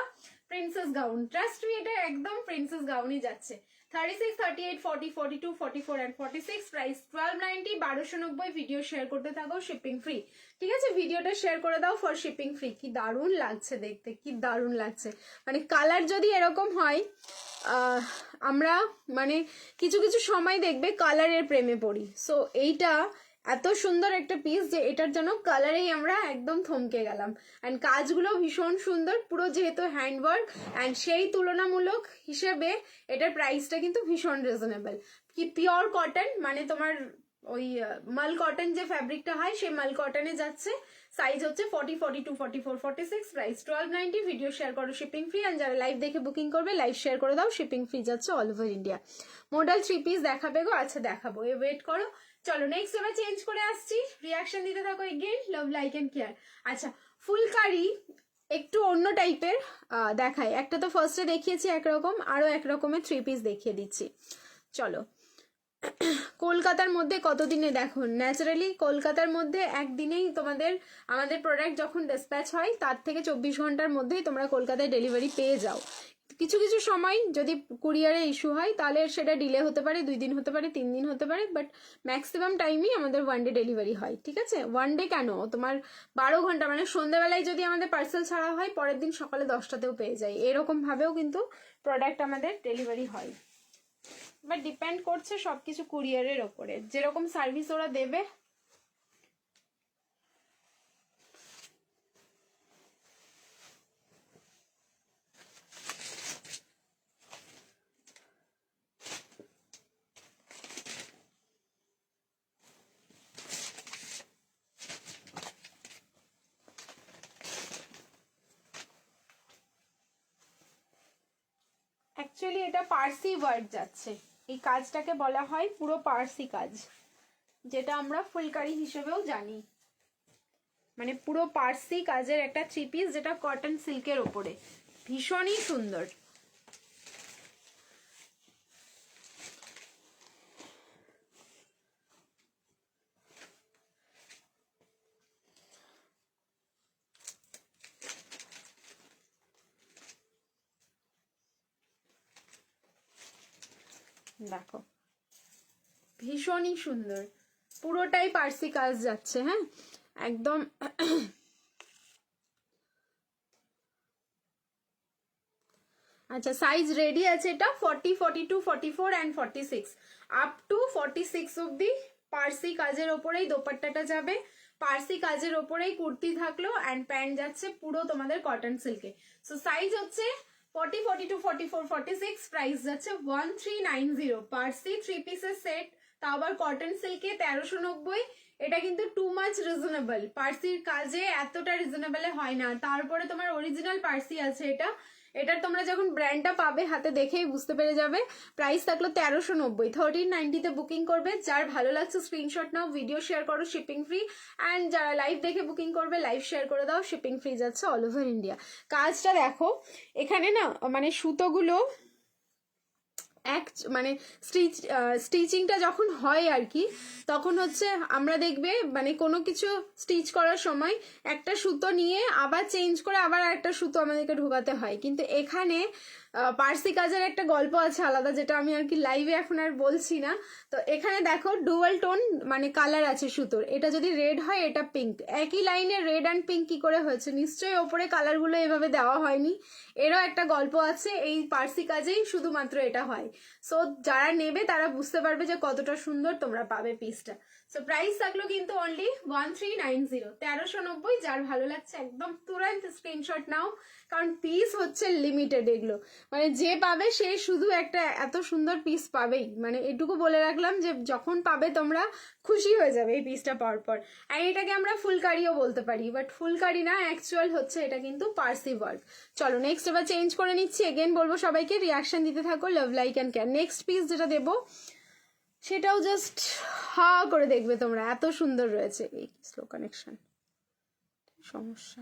প্রিন্সেস গাউন, ট্রাস্ট মি এটা একদম প্রিন্সেস গাউনই যাচ্ছে। 36, 38, 40, 42, 44 and 46, প্রাইস 1290, 1290। ভিডিও শেয়ার করতে থাকো, শিপিং ফ্রি, ঠিক আছে, ভিডিওটা শেয়ার করে দাও ফর শিপিং ফ্রি। কি দারুণ লাগছে দেখতে, কি দারুণ লাগছে, মানে কালার যদি এরকম হয় আমরা মানে কিছু কিছু সময় দেখবে কালারের প্রেমে পড়ি, সো এইটা এত সুন্দর একটা পিস যে এটার জন্য কালারেই আমরা একদম থমকে গেলাম, অ্যান্ড কাজগুলো ভীষণ সুন্দর, পুরো যেহেতু হ্যান্ডওয়ার্ক, অ্যান্ড সেই তুলনামূলক হিসেবে এটার প্রাইসটা কিন্তু ভীষণ রিজনেবল। কি পিওর কটন, মানে তোমার ওই মাল কটন যে ফ্যাব্রিকটা হয় সেই মাল কটনে যাচ্ছে। সাইজ হচ্ছে 40, 42, 44, 46, প্রাইস 1290। ভিডিও শেয়ার করো, শিপিং ফ্রি, অ্যান্ড যারা লাইভ দেখে বুকিং করবে লাইভ শেয়ার করে দাও, শিপিং ফ্রি যাচ্ছে all over India. Model 3 piece দেখাবে গো, আচ্ছা দেখাবো, এ ওয়েট করো। চলো নেক্সট এবার চেঞ্জ করে আসছি, রিয়াকশন দিতে থাকো again, love like and care. আচ্ছা ফুলকারি একটু অন্য টাইপের দেখায়, একটা তো ফার্স্টে দেখিয়েছি একরকম, আরো একরকমের 3 পিস দেখিয়ে দিচ্ছি। চলো কলকাতার মধ্যে কতদিনে, দেখো ন্যাচারালি কলকাতার মধ্যে একদিনেই তোমাদের আমাদের প্রোডাক্ট যখন ডিসপ্যাচ হয় তার থেকে 24 ঘন্টার মধ্যেই তোমরা কলকাতায় ডেলিভারি পেয়ে যাও। কিছু কিছু সময় যদি কুরিয়ারে ইস্যু হয় তাহলে সেটা ডিলে হতে পারে, 2 দিন হতে পারে, 3 দিন হতে পারে, বাট ম্যাক্সিমাম টাইমই আমাদের 1 ডে ডেলিভারি হয়, ঠিক আছে। 1 ডে কেন, তোমার 12 ঘন্টা, মানে সন্ধ্যাবেলায় যদি আমাদের পার্সেল ছাড়া হয় পরের দিন সকালে 10টাতেও পেয়ে যায়, এরকম ভাবেও কিন্তু প্রোডাক্ট আমাদের ডেলিভারি হয়, বাট ডিপেন্ড করছে সবকিছু কুরিয়ারের ওপরে, যেরকম সার্ভিস ওরা দেবে। অ্যাকচুয়ালি এটা পার্সি ওয়ার্ক যাচ্ছে, এই কাজটাকে বলা হয় পুরো পার্সি কাজ, যেটা আমরা ফুলকারি হিসেবেও জানি, মানে পুরো পার্সি কাজের একটা 3 পিস যেটা কটন সিল্কের ওপরে, ভীষণই সুন্দর। দেখো ভীষণই সুন্দর, পুরোটাই পার্সি কাজ যাচ্ছে, হ্যাঁ একদম। আচ্ছা সাইজ রেডি আছে, এটা 40, 42, 44 অ্যান্ড 46, আপ টু 46 অব্দি পার্সি কাজের ওপরেই দোপাট্টাটা যাবে, পার্সি কাজের ওপরেই কুর্তি থাকলো, অ্যান্ড প্যান্ট যাচ্ছে পুরো তোমাদের কটন সিল্কে। সো সাইজ হচ্ছে 40, 42, 44, 46, প্রাইস যাচ্ছে 1390। পার্সি 3 পিসের সেট, তাও আবার কটন সিল্কে 1390। এটা কিন্তু টু মাচ রিজনেবল, পার্সির কাজে এতটা রিজনেবলে হয় না। তারপরে তোমার অরিজিনাল পার্সি আছে এটা, এটার তোমরা যখন ব্র্যান্ডটা পাবে হাতে দেখেই বুঝতে পেরে যাবে। প্রাইস থাকলো 1390, 1390-তে বুকিং করবে। যার ভালো লাগছে স্ক্রিনশট নাও, ভিডিও শেয়ার করো, শিপিং ফ্রি, অ্যান্ড যারা লাইভ দেখে বুকিং করবে লাইভ শেয়ার করে দাও, শিপিং ফ্রি যাচ্ছে অল ওভার ইন্ডিয়া। কাজটা দেখো এখানে না, মানে সুতোগুলো এক মানে স্টিচিংটা যখন হয় আর কি, তখন হচ্ছে আমরা দেখবে মানে কোনো কিছু স্টিচ করার সময় একটা সুতো নিয়ে আবার চেঞ্জ করে আবার একটা সুতো আমাদেরকে ঢোকাতে হয়, কিন্তু এখানে পার্সি কাজের একটা গল্প আছে আলাদা, যেটা আমি আর কি লাইভে এখন আর বলছি না। তো এখানে দেখো ডুয়াল টোন মানে কালার আছে সুতোর, এটা যদি রেড হয় এটা পিঙ্ক, একই লাইনে রেড অ্যান্ড পিঙ্ক কি করে হয়েছে, নিশ্চয়ই ওপরে কালারগুলো এভাবে দেওয়া হয়নি, এরও একটা গল্প আছে, এই পার্সি কাজেই শুধুমাত্র এটা হয়। সো যারা নেবে তারা বুঝতে পারবে যে কতটা সুন্দর তোমরা পাবে পিসটা। সো প্রাইস থাকলো কিন্তু অনলি 1390, 1390। যার ভালো লাগছে একদম তুরন্ত স্ক্রিনশট নাও, কারণ পিস হচ্ছে লিমিটেড এগুলো, মানে যে পাবে সে শুধু একটা এত সুন্দর পিস পাবেই, মানে এটুকু বলে রাখলাম যে যখন পাবে তোমরা খুশি হয়ে যাবে এই পিসটা পাওয়ার পর। আর এটাকে আমরা ফুলকারিও বলতে পারি, বাট ফুলকারি না, অ্যাকচুয়াল হচ্ছে এটা কিন্তু পার্সি ওয়ার্ক। চলো নেক্সট এবার চেঞ্জ করে নিচ্ছি, এগেন বলবো সবাইকে রিয়াকশন দিতে থাকো, love like and care. Next piece যেটা দেবো সেটাও জাস্ট হা করে দেখবে তোমরা, এত সুন্দর রয়েছে। এই স্লো কানেকশন সমস্যা।